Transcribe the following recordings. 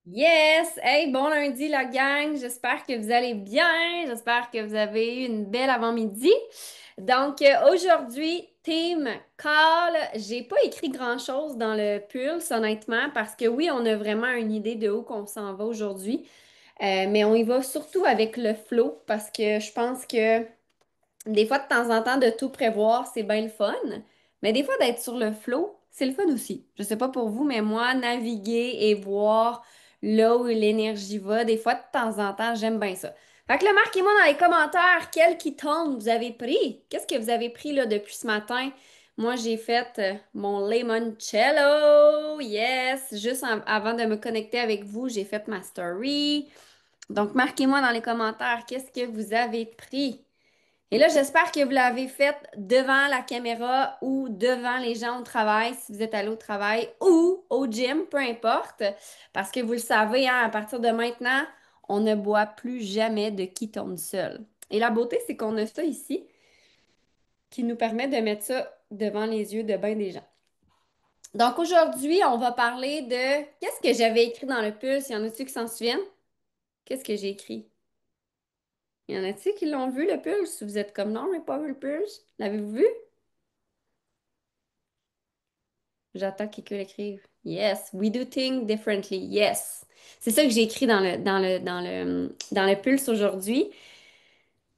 Yes! Hey, bon lundi la gang! J'espère que vous allez bien. J'espère que vous avez eu une belle avant-midi. Aujourd'hui, team call. J'ai pas écrit grand-chose dans le Pulse, honnêtement, parce que oui, on a vraiment une idée de où qu'on s'en va aujourd'hui. Mais on y va surtout avec le flow parce que je pense que des fois, de temps en temps, de tout prévoir, c'est bien le fun. Mais des fois, d'être sur le flow, c'est le fun aussi. Je sais pas pour vous, mais moi, naviguer et voir là où l'énergie va, des fois, de temps en temps, j'aime bien ça. Fait que là, marquez-moi dans les commentaires quel qui tombe vous avez pris. Qu'est-ce que vous avez pris là depuis ce matin? Moi, j'ai fait mon limoncello. Yes! Avant de me connecter avec vous, j'ai fait ma story. Donc, marquez-moi dans les commentaires qu'est-ce que vous avez pris. Et là, j'espère que vous l'avez fait devant la caméra ou devant les gens au travail, si vous êtes allé au travail ou au gym, peu importe. Parce que vous le savez, hein, à partir de maintenant, on ne boit plus jamais de qui tombe seul. Et la beauté, c'est qu'on a ça ici qui nous permet de mettre ça devant les yeux de bien des gens. Donc aujourd'hui, on va parler de qu'est-ce que j'avais écrit dans le pulse. Y en a-tu qui s'en souviennent? Qu'est-ce que j'ai écrit? Y en a-tu qui l'ont vu, le pulse? Vous êtes comme non, j'ai pas vu le pulse. L'avez-vous vu? J'attends que quelqu'un l'écrive. Yes, we do things differently. Yes. C'est ça que j'ai écrit dans le Pulse aujourd'hui.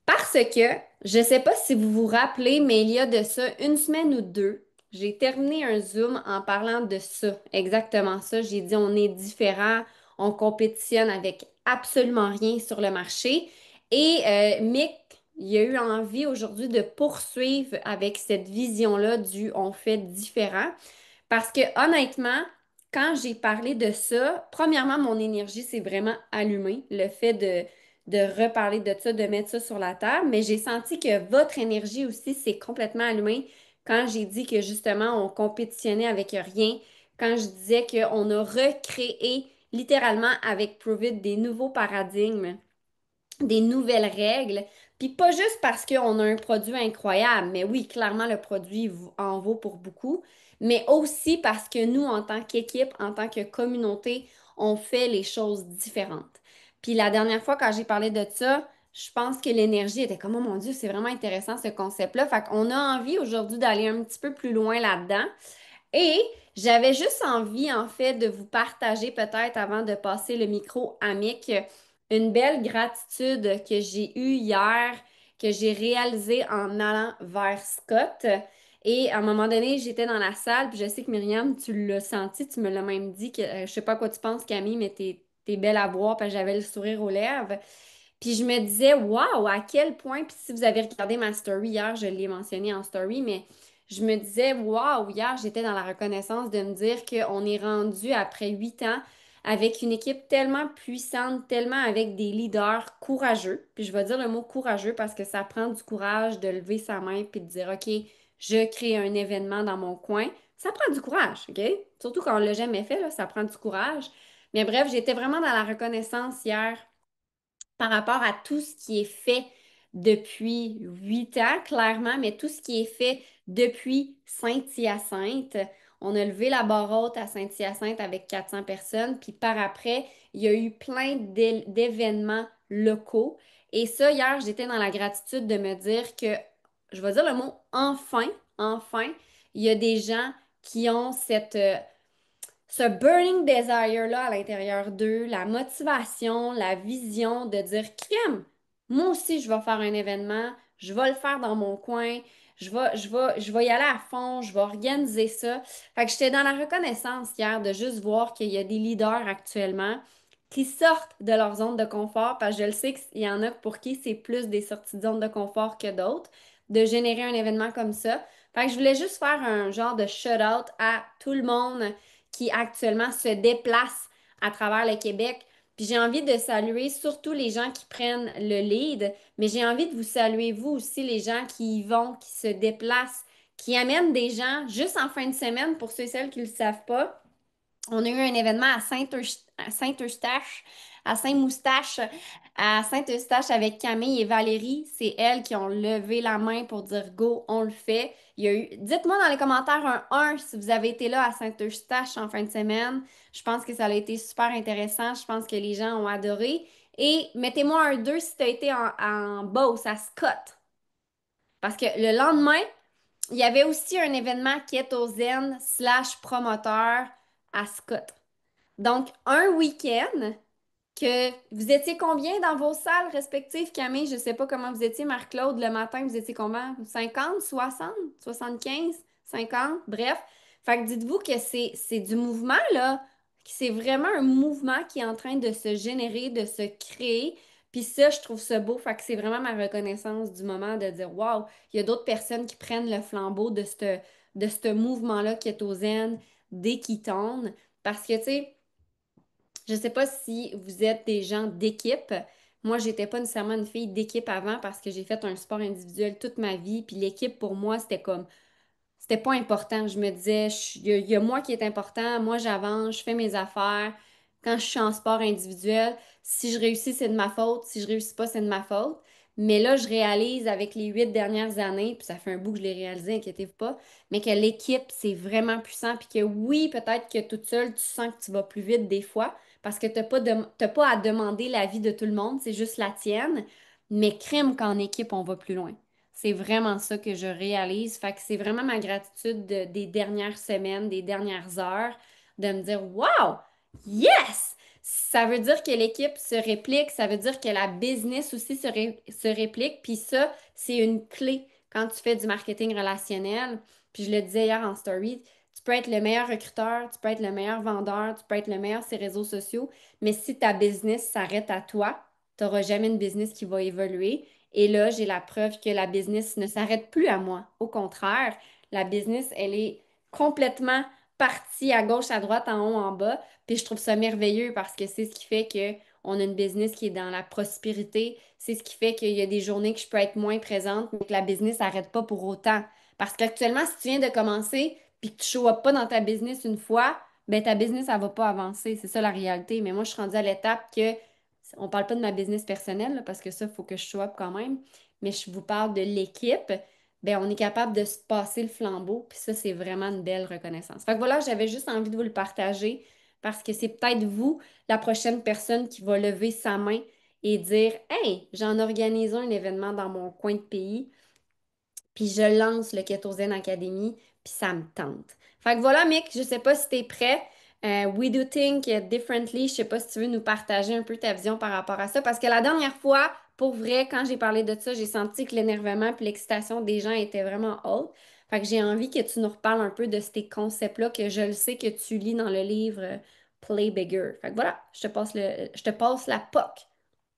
Parce que, je ne sais pas si vous vous rappelez, mais il y a de ça une semaine ou deux, j'ai terminé un Zoom en parlant de ça, exactement ça. J'ai dit on est différent, on compétitionne avec absolument rien sur le marché. Et Mick, il a eu envie aujourd'hui de poursuivre avec cette vision-là du on fait différent. Parce que honnêtement, quand j'ai parlé de ça, premièrement, mon énergie s'est vraiment allumée. Le fait de reparler de ça, de mettre ça sur la table, mais j'ai senti que votre énergie aussi s'est complètement allumée quand j'ai dit que justement, on compétitionnait avec rien, quand je disais qu'on a recréé littéralement avec Prove It des nouveaux paradigmes, des nouvelles règles. Puis pas juste parce qu'on a un produit incroyable, mais oui, clairement, le produit en vaut pour beaucoup, mais aussi parce que nous, en tant qu'équipe, en tant que communauté, on fait les choses différentes. Puis la dernière fois, quand j'ai parlé de ça, je pense que l'énergie était comme, oh mon Dieu, c'est vraiment intéressant ce concept-là. Fait qu'on a envie aujourd'hui d'aller un petit peu plus loin là-dedans. Et j'avais juste envie, en fait, de vous partager peut-être avant de passer le micro à Mick, une belle gratitude que j'ai eue hier, que j'ai réalisée en allant vers Scott. Et à un moment donné, j'étais dans la salle, puis je sais que Myriam, tu l'as senti, tu me l'as même dit, que je sais pas à quoi tu penses, Camille, mais t'es belle à voir, parce que j'avais le sourire aux lèvres. Puis je me disais, waouh, à quel point, puis si vous avez regardé ma story hier, je l'ai mentionné en story, mais je me disais, waouh, hier, j'étais dans la reconnaissance de me dire qu'on est rendu après 8 ans avec une équipe tellement puissante, tellement avec des leaders courageux. Puis je vais dire le mot courageux parce que ça prend du courage de lever sa main puis de dire, OK, je crée un événement dans mon coin. Ça prend du courage, OK? Surtout quand on l'a jamais fait, là, ça prend du courage. Mais bref, j'étais vraiment dans la reconnaissance hier par rapport à tout ce qui est fait depuis 8 ans, clairement, mais tout ce qui est fait depuis Saint-Hyacinthe. On a levé la barre haute à Saint-Hyacinthe avec 400 personnes, puis par après, il y a eu plein d'événements locaux. Et ça, hier, j'étais dans la gratitude de me dire que, je vais dire le mot enfin, enfin, il y a des gens qui ont ce burning desire-là à l'intérieur d'eux, la motivation, la vision de dire, crème, moi aussi, je vais faire un événement, je vais le faire dans mon coin, je vais y aller à fond, je vais organiser ça. Fait que j'étais dans la reconnaissance hier de juste voir qu'il y a des leaders actuellement qui sortent de leur zone de confort, parce que je le sais qu'il y en a pour qui c'est plus des sorties de zone de confort que d'autres, de générer un événement comme ça. Fait que je voulais juste faire un genre de shout-out à tout le monde qui actuellement se déplacent à travers le Québec. Puis j'ai envie de saluer surtout les gens qui prennent le lead, mais j'ai envie de vous saluer vous aussi, les gens qui y vont, qui se déplacent, qui amènent des gens juste en fin de semaine, pour ceux et celles qui ne le savent pas. On a eu un événement à Saint-Eustache, à Saint-Moustache, à Saint-Eustache avec Camille et Valérie. C'est elles qui ont levé la main pour dire go, on le fait. Il y a eu... Dites-moi dans les commentaires un 1 si vous avez été là à Saint-Eustache en fin de semaine. Je pense que ça a été super intéressant. Je pense que les gens ont adoré. Et mettez-moi un 2 si tu as été en Beauce, à Scott. Parce que le lendemain, il y avait aussi un événement Keto Zen slash promoteur à Scott. Donc, un week-end que vous étiez combien dans vos salles respectives, Camille? Je ne sais pas comment vous étiez, Marc-Claude, le matin, vous étiez combien? 50, 60, 75, 50, bref. Fait que dites-vous que c'est du mouvement, là, que c'est vraiment un mouvement qui est en train de se générer, de se créer. Puis ça, je trouve ça beau. Fait que c'est vraiment ma reconnaissance du moment de dire, waouh, il y a d'autres personnes qui prennent le flambeau de ce mouvement-là qui est au zen dès qu'ils tournent. Parce que, tu sais, je sais pas si vous êtes des gens d'équipe. Moi, j'étais pas nécessairement une fille d'équipe avant parce que j'ai fait un sport individuel toute ma vie. Puis l'équipe, pour moi, c'était pas important. Je me disais, il y a moi qui est important. Moi, j'avance, je fais mes affaires. Quand je suis en sport individuel, si je réussis, c'est de ma faute. Si je réussis pas, c'est de ma faute. Mais là, je réalise avec les 8 dernières années, puis ça fait un bout que je l'ai réalisé, inquiétez-vous pas, mais que l'équipe, c'est vraiment puissant. Puis que oui, peut-être que toute seule, tu sens que tu vas plus vite des fois, parce que t'as pas à demander l'avis de tout le monde, c'est juste la tienne. Mais crime qu'en équipe, on va plus loin. C'est vraiment ça que je réalise. Fait que c'est vraiment ma gratitude des dernières semaines, des dernières heures, de me dire, wow, yes! Ça veut dire que l'équipe se réplique, ça veut dire que la business aussi se réplique. Puis ça, c'est une clé quand tu fais du marketing relationnel. Puis je le disais hier en story, tu peux être le meilleur recruteur, tu peux être le meilleur vendeur, tu peux être le meilleur sur les réseaux sociaux, mais si ta business s'arrête à toi, tu n'auras jamais une business qui va évoluer. Et là, j'ai la preuve que la business ne s'arrête plus à moi. Au contraire, la business, elle est complètement partie à gauche, à droite, en haut, en bas. Puis je trouve ça merveilleux parce que c'est ce qui fait que on a une business qui est dans la prospérité. C'est ce qui fait qu'il y a des journées que je peux être moins présente, mais que la business n'arrête pas pour autant. Parce qu'actuellement, si tu viens de commencer puis que tu ne show up pas dans ta business une fois, ben ta business, elle va pas avancer. C'est ça la réalité. Mais moi, je suis rendue à l'étape que on parle pas de ma business personnelle, là, parce que ça, il faut que je show up quand même. Mais je vous parle de l'équipe. Ben, on est capable de se passer le flambeau. Puis ça, c'est vraiment une belle reconnaissance. Fait que voilà, j'avais juste envie de vous le partager parce que c'est peut-être vous, la prochaine personne qui va lever sa main et dire, hey, j'en organise un événement dans mon coin de pays. Puis je lance le Ketozen Academy, puis ça me tente. Fait que voilà, Mick, je sais pas si tu es prêt. We do think differently. Je sais pas si tu veux nous partager un peu ta vision par rapport à ça. Parce que la dernière fois, pour vrai, quand j'ai parlé de ça, j'ai senti que l'énervement puis l'excitation des gens était vraiment haute. Fait que j'ai envie que tu nous reparles un peu de ces concepts-là que je le sais que tu lis dans le livre Play Bigger. Fait que voilà, je te passe la POC,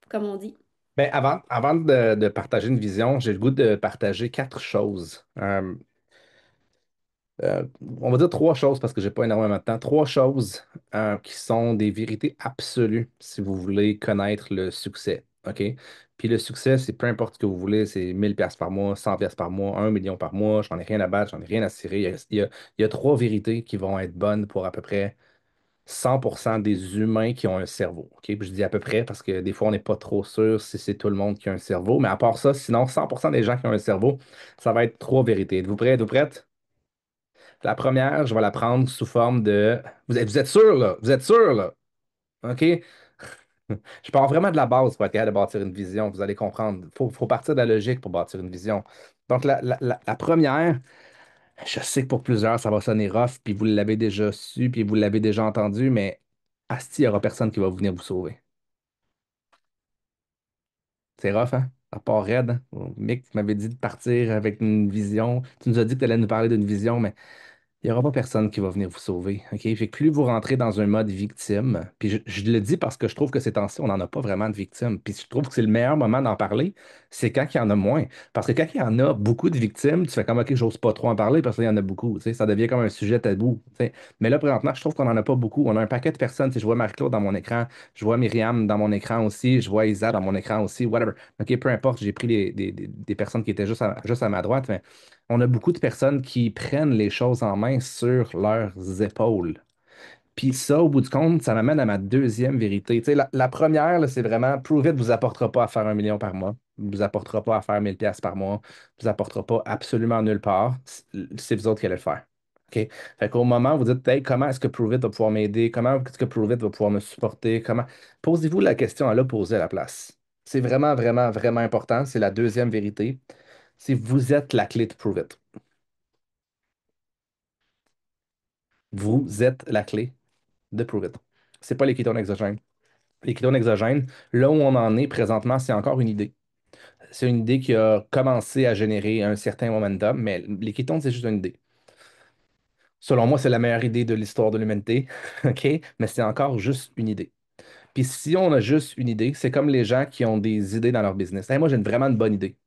comme on dit. Ben, avant de partager une vision, j'ai le goût de partager quatre choses. On va dire trois choses parce que j'ai pas énormément de temps. Trois choses qui sont des vérités absolues si vous voulez connaître le succès. OK? Puis le succès, c'est peu importe ce que vous voulez, c'est 1000 pièces par mois, 100 pièces par mois, 1 million par mois, j'en ai rien à battre, j'en ai rien à cirer. Il y a trois vérités qui vont être bonnes pour à peu près 100% des humains qui ont un cerveau. OK? Puis je dis à peu près parce que des fois, on n'est pas trop sûr si c'est tout le monde qui a un cerveau. Mais à part ça, sinon, 100% des gens qui ont un cerveau, ça va être trois vérités. Êtes-vous prêts? Êtes-vous prêtes? La première, je vais la prendre sous forme de... Vous êtes sûr, là? Vous êtes sûr, là? OK? Je pars vraiment de la base pour être capable de bâtir une vision. Vous allez comprendre. Il faut partir de la logique pour bâtir une vision. Donc, la première, je sais que pour plusieurs, ça va sonner rough, puis vous l'avez déjà su, puis vous l'avez déjà entendu, mais asti, il n'y aura personne qui va venir vous sauver. C'est rough, hein? À part raide, hein? Mick, tu m'avais dit de partir avec une vision. Tu nous as dit que tu allais nous parler d'une vision, mais il n'y aura pas personne qui va venir vous sauver. OK? Fait que plus vous rentrez dans un mode victime, puis je le dis parce que je trouve que ces temps-ci, on n'en a pas vraiment de victimes. Puis je trouve que c'est le meilleur moment d'en parler, c'est quand il y en a moins. Parce que quand il y en a beaucoup de victimes, tu fais comme OK, j'ose pas trop en parler parce qu'il y en a beaucoup. Tu sais, ça devient comme un sujet tabou. Tu sais. Mais là, présentement, je trouve qu'on n'en a pas beaucoup. On a un paquet de personnes. Tu sais, je vois Marie-Claude dans mon écran, je vois Myriam dans mon écran aussi, je vois Isa dans mon écran aussi, whatever. OK, peu importe, j'ai pris des personnes qui étaient juste à ma droite, mais on a beaucoup de personnes qui prennent les choses en main sur leurs épaules. Puis ça, au bout du compte, ça m'amène à ma deuxième vérité. Tu sais, la première, là, c'est vraiment Prove It vous apportera pas à faire 1 million par mois, vous apportera pas à faire 1000 pièces par mois, vous apportera pas absolument nulle part. C'est vous autres qui allez le faire. OK? Fait qu'au moment où vous dites, hey, comment est-ce que Prove It va pouvoir m'aider? Comment est-ce que Prove It va pouvoir me supporter? Comment... Posez-vous la question à la poser à la place. C'est vraiment, vraiment, vraiment important. C'est la deuxième vérité. C'est vous êtes la clé de Prove It. Vous êtes la clé de Prove It. C'est pas les kétones exogènes. Les ketones exogènes, là où on en est présentement, c'est encore une idée. C'est une idée qui a commencé à générer un certain momentum, mais les kétones, c'est juste une idée. Selon moi, c'est la meilleure idée de l'histoire de l'humanité, OK? Mais c'est encore juste une idée. Puis si on a juste une idée, c'est comme les gens qui ont des idées dans leur business. Hey, moi, j'ai vraiment une bonne idée.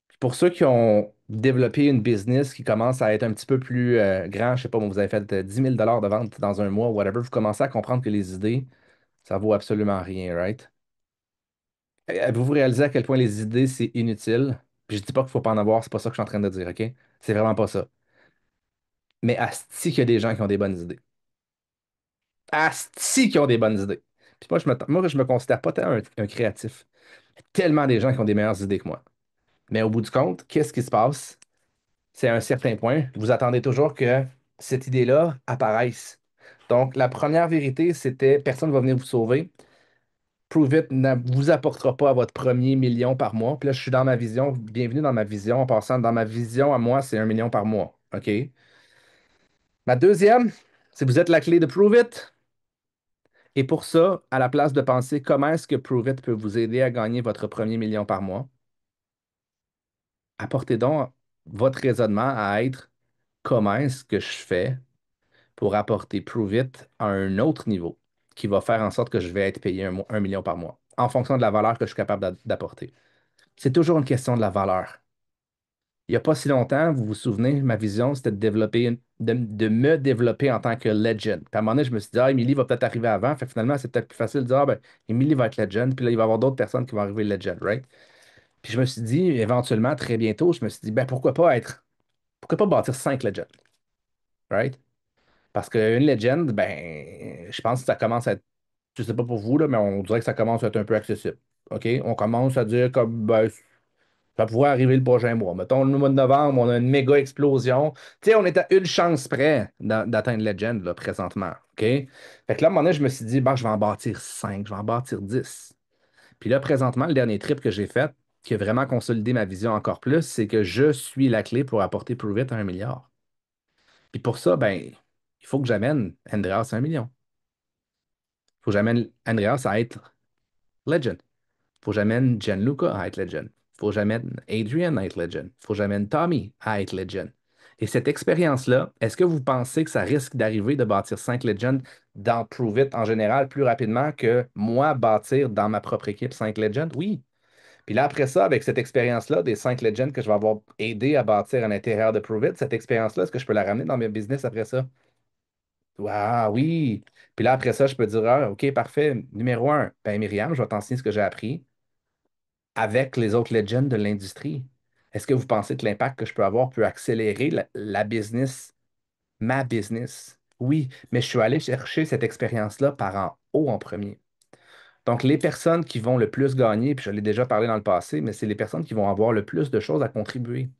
Puis pour ceux qui ont développé une business qui commence à être un petit peu plus grand, je sais pas, moi, vous avez fait 10 000 de vente dans un mois, whatever, vous commencez à comprendre que les idées, ça vaut absolument rien, right? Avez-vous réalisé à quel point les idées, c'est inutile? Puis je dis pas qu'il faut pas en avoir, c'est pas ça que je suis en train de dire, OK? C'est vraiment pas ça. Mais asti qu'il y a des gens qui ont des bonnes idées. Asti qui ont des bonnes idées. Puis moi, je me considère pas tant un créatif. Il y a tellement des gens qui ont des meilleures idées que moi. Mais au bout du compte, qu'est-ce qui se passe? C'est à un certain point, vous attendez toujours que cette idée-là apparaisse. Donc, la première vérité, c'était personne ne va venir vous sauver. Prove It ne vous apportera pas à votre premier million par mois. Puis là, je suis dans ma vision. Bienvenue dans ma vision. En passant, dans ma vision, à moi, c'est 1 million par mois. OK? Ma deuxième, c'est vous êtes la clé de Prove It. Et pour ça, à la place de penser comment est-ce que Prove It peut vous aider à gagner votre premier million par mois, apportez donc votre raisonnement à être comment est-ce que je fais pour apporter Prove It à un autre niveau qui va faire en sorte que je vais être payé 1 million par mois en fonction de la valeur que je suis capable d'apporter. C'est toujours une question de la valeur. Il n'y a pas si longtemps, vous vous souvenez, ma vision, c'était de développer de me développer en tant que legend. Puis à un moment donné, je me suis dit, ah, Emily va peut-être arriver avant. Fait que finalement, c'est peut-être plus facile de dire, ah, ben, Emily va être legend. Puis là, il va y avoir d'autres personnes qui vont arriver legend, right? Puis je me suis dit, éventuellement, très bientôt, je me suis dit, ben, pourquoi pas bâtir 5 legends, right? Parce qu'une legend, ben, je pense que ça commence à être, je sais pas pour vous, là, mais on dirait que ça commence à être un peu accessible. OK? On commence à dire comme, ben, ça pourrait arriver le prochain mois. Mettons, le mois de novembre, on a une méga explosion. Tu sais, on est à une chance près d'atteindre Legend, là, présentement. OK? Fait que là, à un moment donné, je me suis dit, bah, je vais en bâtir 5, je vais en bâtir 10. Puis là, présentement, le dernier trip que j'ai fait, qui a vraiment consolidé ma vision encore plus, c'est que je suis la clé pour apporter Prove It à 1 milliard. Puis pour ça, ben, il faut que j'amène Andreas à 1 million. Il faut que j'amène Andreas à être Legend. Faut que j'amène Gianluca à être legend. Faut que j'amène Adrian à être legend. Faut que j'amène Tommy à être legend. Et cette expérience-là, est-ce que vous pensez que ça risque d'arriver de bâtir 5 legends dans Prove It en général plus rapidement que moi bâtir dans ma propre équipe 5 legends? Oui. Puis là, après ça, avec cette expérience-là, des 5 legends que je vais avoir aidé à bâtir à l'intérieur de Prove It, cette expérience-là, est-ce que je peux la ramener dans mes business après ça? Ah oui. Puis là, après ça, je peux dire, ah, OK, parfait. Numéro un, ben Myriam, je vais t'enseigner ce que j'ai appris avec les autres legends de l'industrie. Est-ce que vous pensez que l'impact que je peux avoir peut accélérer la business, ma business? Oui, mais je suis allé chercher cette expérience-là par en haut en premier. Donc, les personnes qui vont le plus gagner, puis je l'ai déjà parlé dans le passé, mais c'est les personnes qui vont avoir le plus de choses à contribuer.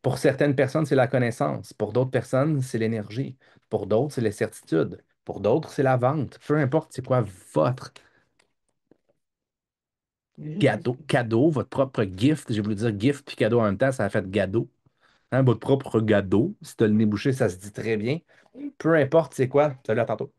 Pour certaines personnes, c'est la connaissance. Pour d'autres personnes, c'est l'énergie. Pour d'autres, c'est les certitudes. Pour d'autres, c'est la vente. Peu importe c'est quoi votre cadeau, votre propre gift. J'ai voulu dire gift puis cadeau en même temps, ça a fait gado. Hein, votre propre gado. Si tu as le nez bouché, ça se dit très bien. Peu importe c'est quoi. Salut, à tantôt.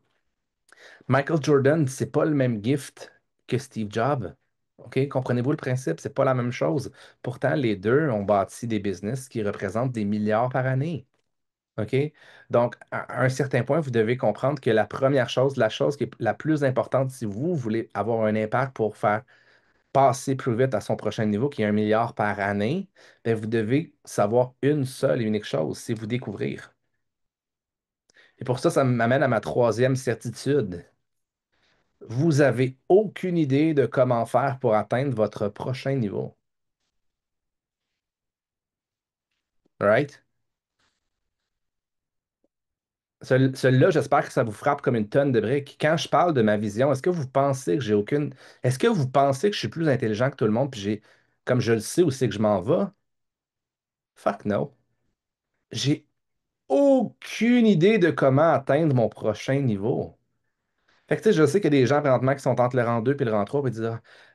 Michael Jordan, c'est pas le même gift que Steve Jobs. OK? Comprenez-vous le principe? C'est pas la même chose. Pourtant, les deux ont bâti des business qui représentent des milliards par année. OK? Donc, à un certain point, vous devez comprendre que la première chose, la chose qui est la plus importante si vous voulez avoir un impact pour faire passer plus vite à son prochain niveau, qui est 1 milliard par année, ben, vous devez savoir une seule et unique chose, c'est vous découvrir. Et pour ça, ça m'amène à ma troisième certitude. Vous avez aucune idée de comment faire pour atteindre votre prochain niveau. Right? Celui-là, j'espère que ça vous frappe comme une tonne de briques. Quand je parle de ma vision, est-ce que vous pensez que j'ai aucune. Est-ce que vous pensez que je suis plus intelligent que tout le monde, puis comme je le sais où c'est que je m'en vais? Fuck no. J'ai aucune idée de comment atteindre mon prochain niveau. Fait que tu sais, je sais qu'il y a des gens présentement qui sont entre le rang 2 puis le rang 3 puis ils disent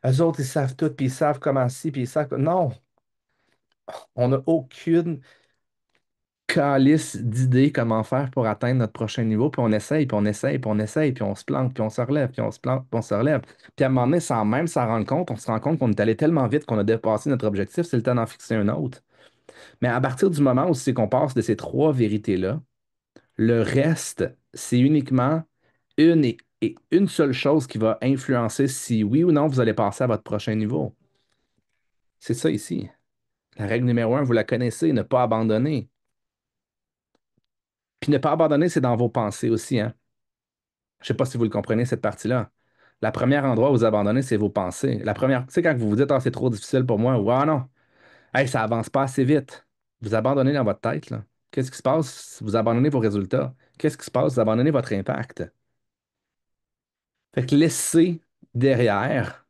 eux autres, ils savent tout, puis ils savent comment ci, puis ils savent. Non, on n'a aucune calice d'idées comment faire pour atteindre notre prochain niveau, puis on essaye, puis on essaye, puis on essaye, puis on se plante, puis on se relève, puis on se plante, puis on se relève. Puis à un moment donné, sans même s'en rendre compte, on se rend compte qu'on est allé tellement vite qu'on a dépassé notre objectif, c'est le temps d'en fixer un autre. Mais à partir du moment où c'est qu'on passe de ces trois vérités-là, le reste, c'est uniquement et une seule chose qui va influencer si oui ou non vous allez passer à votre prochain niveau. C'est ça ici. La règle numéro un, vous la connaissez, ne pas abandonner. Puis ne pas abandonner, c'est dans vos pensées aussi, hein. Je ne sais pas si vous le comprenez, cette partie-là. La première endroit où vous abandonnez, c'est vos pensées. La première, tu sais, quand vous vous dites, ah, c'est trop difficile pour moi, ou ah non, hey, ça avance pas assez vite. Vous abandonnez dans votre tête, là. Qu'est-ce qui se passe? Vous abandonnez vos résultats. Qu'est-ce qui se passe? Vous abandonnez votre impact. Fait que laissez derrière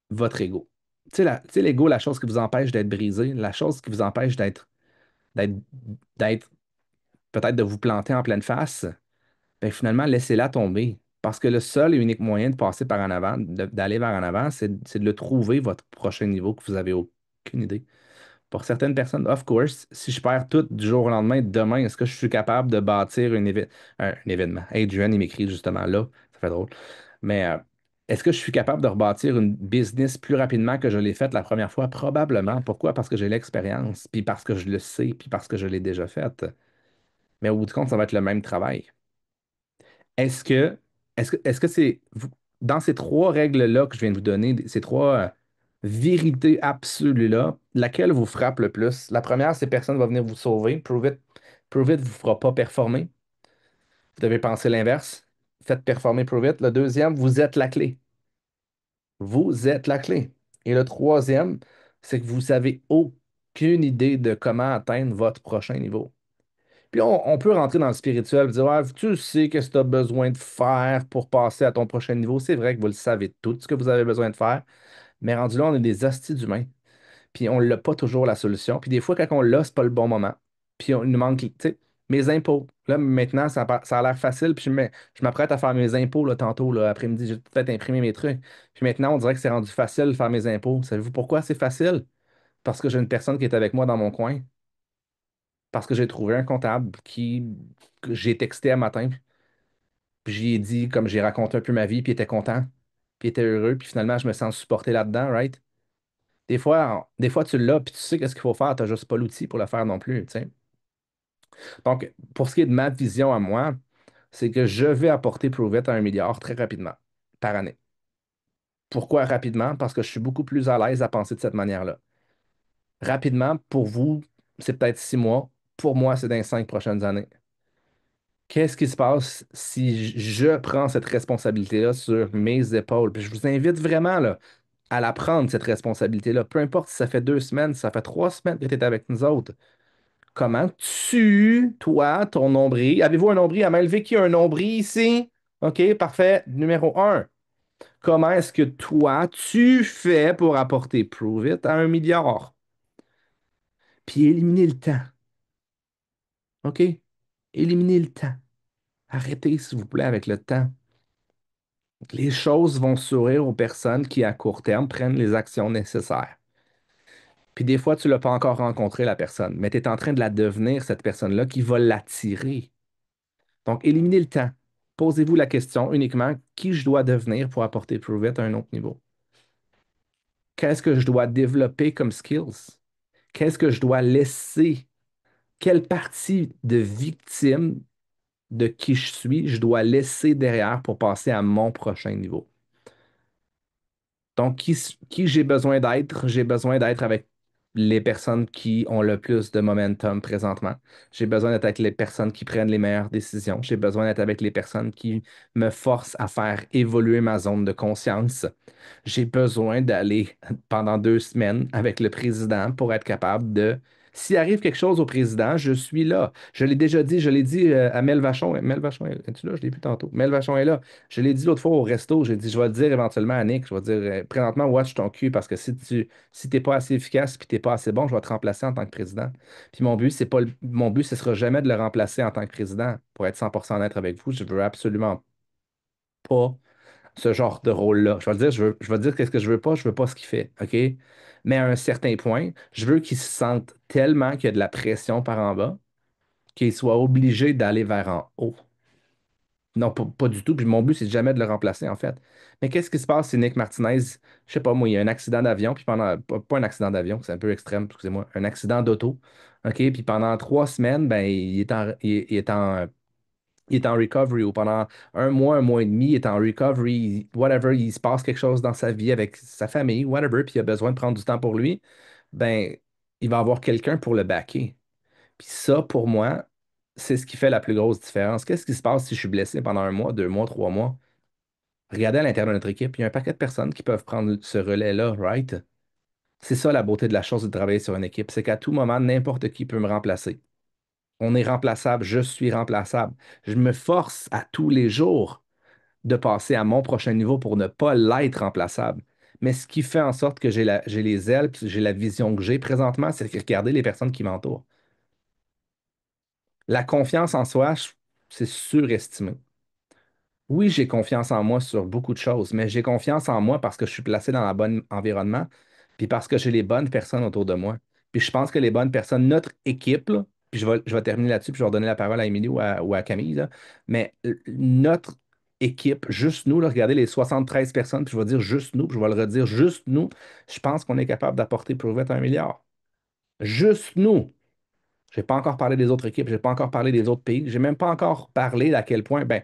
votre ego. Tu sais, l'ego, la chose qui vous empêche d'être brisé, la chose qui vous empêche d'être, d'être, peut-être de vous planter en pleine face, ben finalement, laissez-la tomber. Parce que le seul et unique moyen de passer par en avant, d'aller vers en avant, c'est de le trouver, votre prochain niveau, que vous avez aucune idée. Pour certaines personnes, of course, si je perds tout du jour au lendemain, demain, est-ce que je suis capable de bâtir un événement? Adrian, il m'écrit justement là, ça fait drôle. Mais est-ce que je suis capable de rebâtir une business plus rapidement que je l'ai faite la première fois? Probablement. Pourquoi? Parce que j'ai l'expérience, puis parce que je le sais, puis parce que je l'ai déjà faite. Mais au bout du compte, ça va être le même travail. Est-ce que, est-ce que dans ces trois règles-là que je viens de vous donner, ces trois vérités absolues-là, laquelle vous frappe le plus? La première, c'est personne ne va venir vous sauver. Prove it ne vous fera pas performer. Vous devez penser l'inverse. Faites performer Prove it. Le deuxième, vous êtes la clé. Vous êtes la clé. Et le troisième, c'est que vous n'avez aucune idée de comment atteindre votre prochain niveau. Puis on peut rentrer dans le spirituel et dire, ouais, tu sais qu'est-ce que tu as besoin de faire pour passer à ton prochain niveau. C'est vrai que vous le savez tout ce que vous avez besoin de faire, mais rendu là, on est des hosties d'humains. Puis on l'a pas toujours la solution. Puis des fois, quand on l'a, c'est pas le bon moment. Puis il nous manque, tu sais, mes impôts. Là, maintenant, ça a l'air facile. Puis je m'apprête à faire mes impôts là, tantôt, là, après-midi. J'ai tout fait imprimer mes trucs. Puis maintenant, on dirait que c'est rendu facile de faire mes impôts. Savez-vous pourquoi c'est facile? Parce que j'ai une personne qui est avec moi dans mon coin. Parce que j'ai trouvé un comptable que j'ai texté un matin. Puis j'y ai dit, comme j'ai raconté un peu ma vie, puis il était content, puis il était heureux. Puis finalement, je me sens supporté là-dedans, right? Des fois, tu l'as, puis tu sais qu'est-ce qu'il faut faire, tu n'as juste pas l'outil pour le faire non plus, tu sais. Donc, pour ce qui est de ma vision à moi, c'est que je vais apporter Prove It à 1 milliard très rapidement, par année. Pourquoi rapidement? Parce que je suis beaucoup plus à l'aise à penser de cette manière-là. Rapidement, pour vous, c'est peut-être 6 mois. Pour moi, c'est dans les 5 prochaines années. Qu'est-ce qui se passe si je prends cette responsabilité-là sur mes épaules? Puis je vous invite vraiment là, à la prendre, cette responsabilité-là. Peu importe si ça fait 2 semaines, si ça fait 3 semaines que tu es avec nous autres. Comment toi, ton nombril, avez-vous un nombril à main levée? Qui a un nombril ici? OK, parfait. Numéro un. Comment est-ce que toi, tu fais pour apporter Prove It à 1 milliard? Puis éliminer le temps. OK? Éliminer le temps. Arrêtez, s'il vous plaît, avec le temps. Les choses vont sourire aux personnes qui, à court terme, prennent les actions nécessaires. Puis des fois, tu ne l'as pas encore rencontré, la personne, mais tu es en train de la devenir, cette personne-là, qui va l'attirer. Donc, éliminez le temps. Posez-vous la question uniquement, qui je dois devenir pour apporter Prove It à un autre niveau? Qu'est-ce que je dois développer comme skills? Qu'est-ce que je dois laisser? Quelle partie de victime de qui je dois laisser derrière pour passer à mon prochain niveau? Donc, qui j'ai besoin d'être? J'ai besoin d'être avec les personnes qui ont le plus de momentum présentement. J'ai besoin d'être avec les personnes qui prennent les meilleures décisions. J'ai besoin d'être avec les personnes qui me forcent à faire évoluer ma zone de conscience. J'ai besoin d'aller pendant 2 semaines avec le président pour être capable de S'il arrive quelque chose au président, je suis là. Je l'ai déjà dit, je l'ai dit à Mel Vachon. Mel Vachon, es-tu là? Je l'ai plus tantôt. Mel Vachon est là. Je l'ai dit l'autre fois au resto. J'ai dit, je vais le dire éventuellement à Nick. Je vais dire, présentement, watch ton cul parce que si t'es pas assez efficace puis t'es pas assez bon, je vais te remplacer en tant que président. Puis mon but, c'est pas mon but, ce sera jamais de le remplacer en tant que président. Pour être 100% honnête avec vous, je veux absolument pas ce genre de rôle-là. Je vais le dire, je vais dire qu'est-ce que je veux pas ce qu'il fait, OK? Mais à un certain point, je veux qu'il se sente tellement qu'il y a de la pression par en bas qu'il soit obligé d'aller vers en haut. Non, pas du tout. Puis mon but, c'est jamais de le remplacer, en fait. Mais qu'est-ce qui se passe si Nick Martinez, je sais pas, moi, il y a un accident d'avion, puis pas un accident d'avion, c'est un peu extrême, excusez-moi, un accident d'auto, OK? Puis pendant 3 semaines, ben, il est en recovery ou pendant un mois et demi, il est en recovery, whatever, il se passe quelque chose dans sa vie avec sa famille, whatever, puis il a besoin de prendre du temps pour lui, ben, il va avoir quelqu'un pour le backer. Puis ça, pour moi, c'est ce qui fait la plus grosse différence. Qu'est-ce qui se passe si je suis blessé pendant un mois, 2 mois, 3 mois? Regardez à l'intérieur de notre équipe, il y a un paquet de personnes qui peuvent prendre ce relais-là, right? C'est ça la beauté de la chose de travailler sur une équipe, c'est qu'à tout moment, n'importe qui peut me remplacer. On est remplaçable, je suis remplaçable. Je me force à tous les jours de passer à mon prochain niveau pour ne pas l'être remplaçable. Mais ce qui fait en sorte que j'ai les ailes, puis j'ai la vision que j'ai présentement, c'est de regarder les personnes qui m'entourent. La confiance en soi, c'est surestimé. Oui, j'ai confiance en moi sur beaucoup de choses, mais j'ai confiance en moi parce que je suis placé dans le bon environnement, puis parce que j'ai les bonnes personnes autour de moi. Puis je pense que les bonnes personnes, notre équipe, là, puis je vais terminer là-dessus, puis je vais redonner la parole à Émilie ou à Camille, là, mais notre équipe, juste nous, là, regardez les 73 personnes, puis je vais dire juste nous, puis je vais le redire, juste nous, je pense qu'on est capable d'apporter pour 1 milliard. Juste nous. Je n'ai pas encore parlé des autres équipes, je n'ai pas encore parlé des autres pays, je n'ai même pas encore parlé d'à quel point, ben,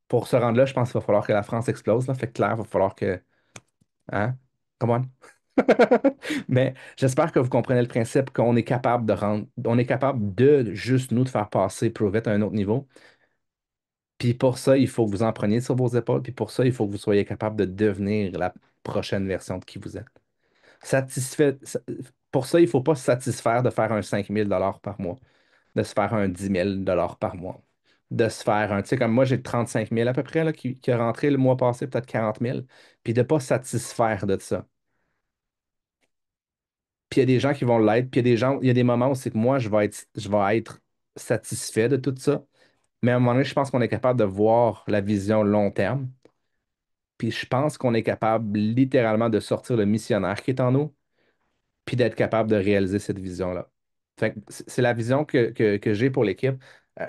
pour se rendre là, je pense qu'il va falloir que la France explose. Là. Fait que clair, il va falloir que. Hein? Come on. Mais j'espère que vous comprenez le principe qu'on est capable de rendre. On est capable de juste nous de faire passer Provette à un autre niveau. Puis pour ça, il faut que vous en preniez sur vos épaules. Puis pour ça, il faut que vous soyez capable de devenir la prochaine version de qui vous êtes. Satisfait, pour ça, il ne faut pas se satisfaire de faire un 5 000 $ par mois, de se faire un 10 000 $ par mois, de se faire un, tu sais, comme moi, j'ai 35 000 à peu près là, qui est rentré le mois passé, peut-être 40 000, puis de ne pas se satisfaire de ça. Puis il y a des gens qui vont l'être, puis il y a des moments où c'est que moi, je vais être satisfait de tout ça, mais à un moment donné, je pense qu'on est capable de voir la vision long terme, puis je pense qu'on est capable littéralement de sortir le missionnaire qui est en nous, puis d'être capable de réaliser cette vision-là. Fait que c'est la vision que j'ai pour l'équipe.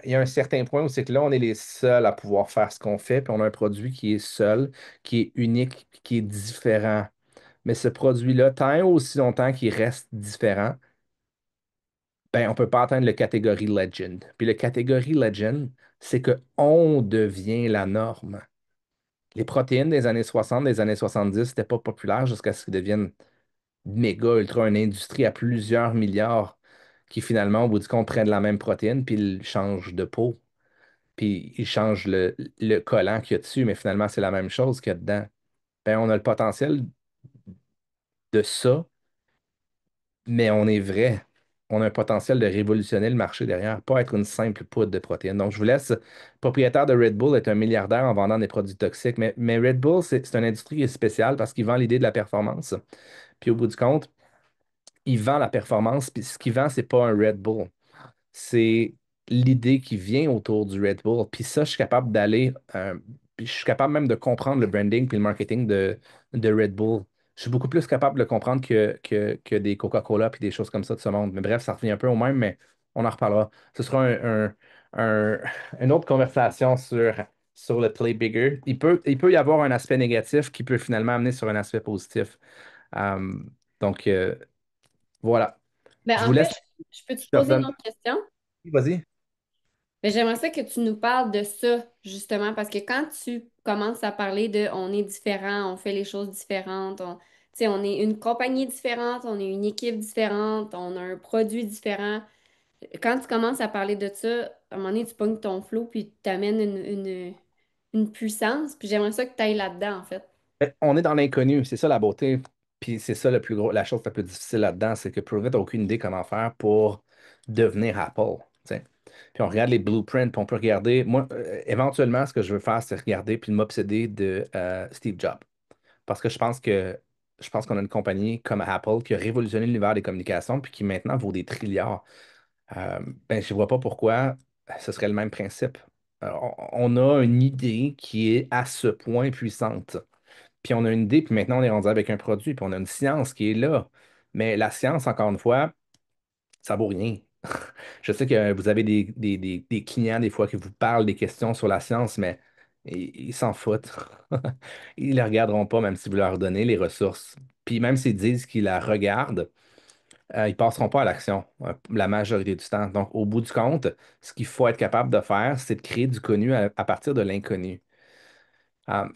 Il y a un certain point où c'est que là, on est les seuls à pouvoir faire ce qu'on fait, puis on a un produit qui est seul, qui est unique, puis qui est différent. Mais ce produit-là, tant et aussi longtemps qu'il reste différent, ben, on ne peut pas atteindre le catégorie Legend. Puis le catégorie Legend, c'est qu'on devient la norme. Les protéines des années 60, des années 70, c'était pas populaire jusqu'à ce qu'ils deviennent méga ultra, une industrie à plusieurs milliards qui finalement, au bout du compte, prennent la même protéine, puis ils changent de peau, puis ils changent le collant qu'il y a dessus, mais finalement, c'est la même chose qu'il y a dedans. Ben, on a le potentiel de ça, mais on est vrai. On a un potentiel de révolutionner le marché derrière, pas être une simple poudre de protéines. Donc, je vous laisse, propriétaire de Red Bull, être un milliardaire en vendant des produits toxiques. Mais Red Bull, c'est une industrie qui est spéciale parce qu'il vend l'idée de la performance. Puis au bout du compte, il vend la performance, puis ce qu'il vend, c'est pas un Red Bull. C'est l'idée qui vient autour du Red Bull. Puis ça, je suis capable d'aller, puis je suis capable même de comprendre le branding puis le marketing de Red Bull. Je suis beaucoup plus capable de le comprendre que des Coca-Cola puis des choses comme ça de ce monde. Mais bref, ça revient un peu au même, mais on en reparlera. Ce sera un- une autre conversation sur le play bigger. Il peut y avoir un aspect négatif qui peut finalement amener sur un aspect positif. Euh, donc, voilà. Ben, Je en vous fait, laisse. je peux te Je te poser une redonne. autre question? Vas-y. Ben, j'aimerais ça que tu nous parles de ça, justement, parce que quand tu commences à parler de on est différent, on fait les choses différentes, tu sais, on est une compagnie différente, on est une équipe différente, on a un produit différent. Quand tu commences à parler de ça, à un moment donné, tu pognes ton flow puis tu t'amènes une puissance. Puis j'aimerais ça que tu ailles là-dedans, en fait. On est dans l'inconnu, c'est ça la beauté. Puis c'est ça le plus gros, la chose la plus difficile là-dedans, c'est que Pruvit n'a aucune idée comment faire pour devenir Apple. Tu Puis on regarde les blueprints, puis on peut regarder. Moi, éventuellement, ce que je veux faire, c'est regarder puis m'obséder de Steve Jobs. Parce que je pense qu'on a une compagnie comme Apple qui a révolutionné l'univers des communications puis qui maintenant vaut des trilliards. Ben, je ne vois pas pourquoi ce serait le même principe. On a une idée qui est à ce point puissante. Puis on a une idée, puis maintenant on est rendu avec un produit, puis on a une science qui est là. Mais la science, encore une fois, ça vaut rien. Je sais que vous avez des clients des fois qui vous parlent des questions sur la science, mais ils s'en foutent. Ils ne la regarderont pas, même si vous leur donnez les ressources. Puis même s'ils disent qu'ils la regardent, ils ne passeront pas à l'action la majorité du temps. Donc, au bout du compte, ce qu'il faut être capable de faire, c'est de créer du connu à partir de l'inconnu. Ah,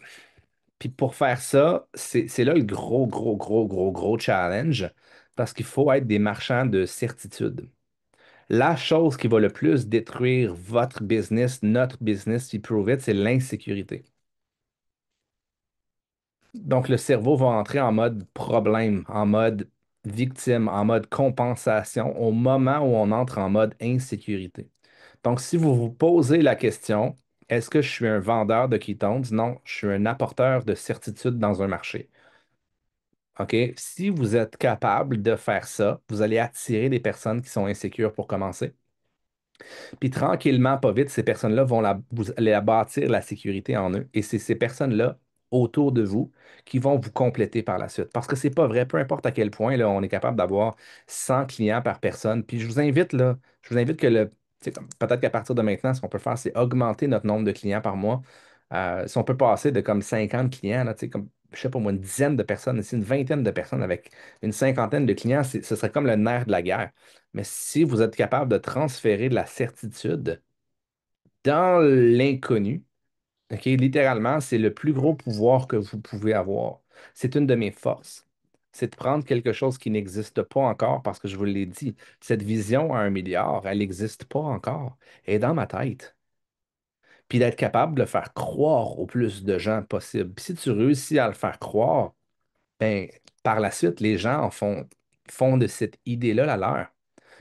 puis pour faire ça, c'est là le gros, gros, gros, gros, gros challenge, parce qu'il faut être des marchands de certitude. La chose qui va le plus détruire votre business, notre business, si Prove It, c'est l'insécurité. Donc, le cerveau va entrer en mode problème, en mode victime, en mode compensation au moment où on entre en mode insécurité. Donc, si vous vous posez la question, est-ce que je suis un vendeur de ketones? Non, je suis un apporteur de certitude dans un marché. OK? Si vous êtes capable de faire ça, vous allez attirer des personnes qui sont insécures pour commencer. Puis tranquillement, pas vite, ces personnes-là vont vous allez bâtir la sécurité en eux. Et c'est ces personnes-là autour de vous qui vont vous compléter par la suite. Parce que c'est pas vrai, peu importe à quel point là, on est capable d'avoir 100 clients par personne. Puis je vous invite, là, je vous invite que peut-être qu'à partir de maintenant, ce qu'on peut faire, c'est augmenter notre nombre de clients par mois. Si on peut passer de comme 50 clients, là, comme, je sais pas moi, une dizaine de personnes, ici, une vingtaine de personnes avec une cinquantaine de clients, ce serait comme le nerf de la guerre. Mais si vous êtes capable de transférer de la certitude dans l'inconnu, OK, littéralement, c'est le plus gros pouvoir que vous pouvez avoir. C'est une de mes forces. C'est de prendre quelque chose qui n'existe pas encore, parce que je vous l'ai dit, cette vision à 1 milliard, elle n'existe pas encore. Elle est dans ma tête. Puis d'être capable de le faire croire au plus de gens possible. Puis si tu réussis à le faire croire, ben, par la suite, les gens font de cette idée-là la leur.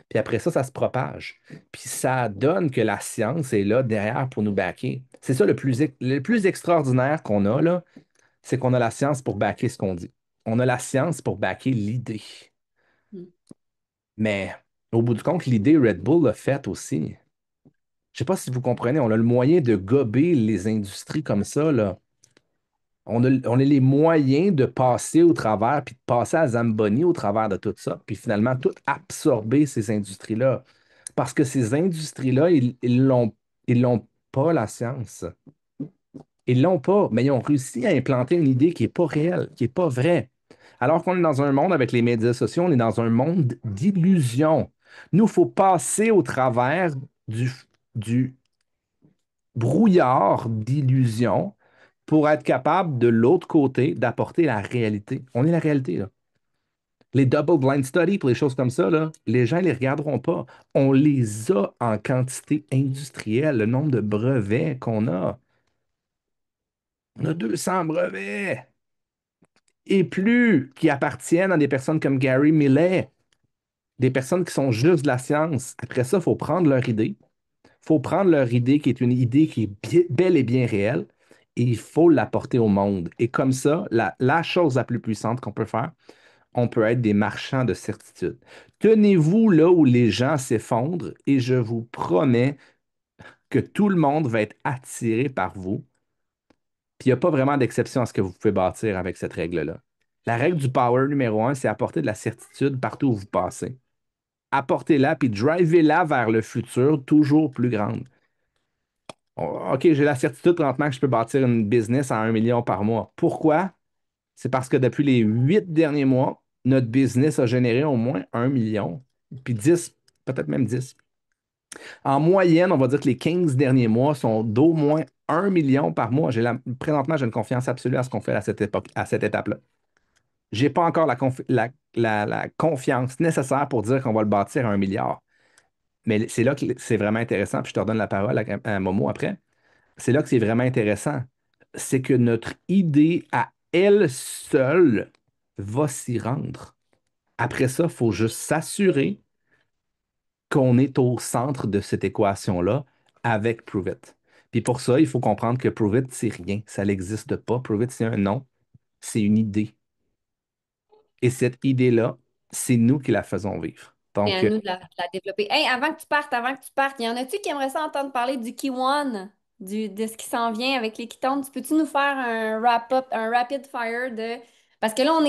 Puis après ça, ça se propage. Puis ça donne que la science est là derrière pour nous backer. C'est ça le plus extraordinaire qu'on a, là, c'est qu'on a la science pour backer ce qu'on dit. On a la science pour backer l'idée. Mm. Mais au bout du compte, l'idée Red Bull l'a faite aussi. Je sais pas si vous comprenez, on a le moyen de gober les industries comme ça, là. On a les moyens de passer au travers, puis de passer à Zamboni au travers de tout ça, puis finalement tout absorber ces industries-là. Parce que ces industries-là, ils l'ont pas, la science. Ils l'ont pas, mais ils ont réussi à implanter une idée qui n'est pas réelle, qui n'est pas vraie. Alors qu'on est dans un monde avec les médias sociaux, on est dans un monde d'illusions. Nous, il faut passer au travers du brouillard d'illusions pour être capable de l'autre côté d'apporter la réalité. On est la réalité, là. Les double blind studies pour les choses comme ça, là, les gens ne les regarderont pas. On les a en quantité industrielle, le nombre de brevets qu'on a. On a 200 brevets et plus qui appartiennent à des personnes comme Gary Millet, des personnes qui sont juste de la science. Après ça, il faut prendre leur idée. Il faut prendre leur idée qui est une idée qui est bel et bien réelle et il faut l'apporter au monde. Et comme ça, la chose la plus puissante qu'on peut faire, on peut être des marchands de certitude. Tenez-vous là où les gens s'effondrent et je vous promets que tout le monde va être attiré par vous. Puis il n'y a pas vraiment d'exception à ce que vous pouvez bâtir avec cette règle-là. La règle du power numéro un, c'est apporter de la certitude partout où vous passez. Apportez-la, puis drivez-la vers le futur toujours plus grande. OK, j'ai la certitude présentement que je peux bâtir une business à 1 million par mois. Pourquoi? C'est parce que depuis les 8 derniers mois, notre business a généré au moins 1 million, puis 10, peut-être même 10. En moyenne, on va dire que les 15 derniers mois sont d'au moins 1 million par mois. Présentement, j'ai une confiance absolue à ce qu'on fait à cette époque, à cette étape-là. Je n'ai pas encore la confiance nécessaire pour dire qu'on va le bâtir à 1 milliard. Mais c'est là que c'est vraiment intéressant, puis je te redonne la parole à Momo après. C'est là que c'est vraiment intéressant. C'est que notre idée à elle seule va s'y rendre. Après ça, il faut juste s'assurer qu'on est au centre de cette équation-là avec Prove It. Puis pour ça, il faut comprendre que Prove It, c'est rien. Ça n'existe pas. Prove It, c'est un nom. C'est une idée. Et cette idée-là, c'est nous qui la faisons vivre. C'est Donc, à nous de la développer. Hey, avant que tu partes, y en a-tu qui aimerait ça entendre parler du Key One, de ce qui s'en vient avec les Ketones? Peux-tu nous faire un wrap-up, un rapid fire de... Parce que là, on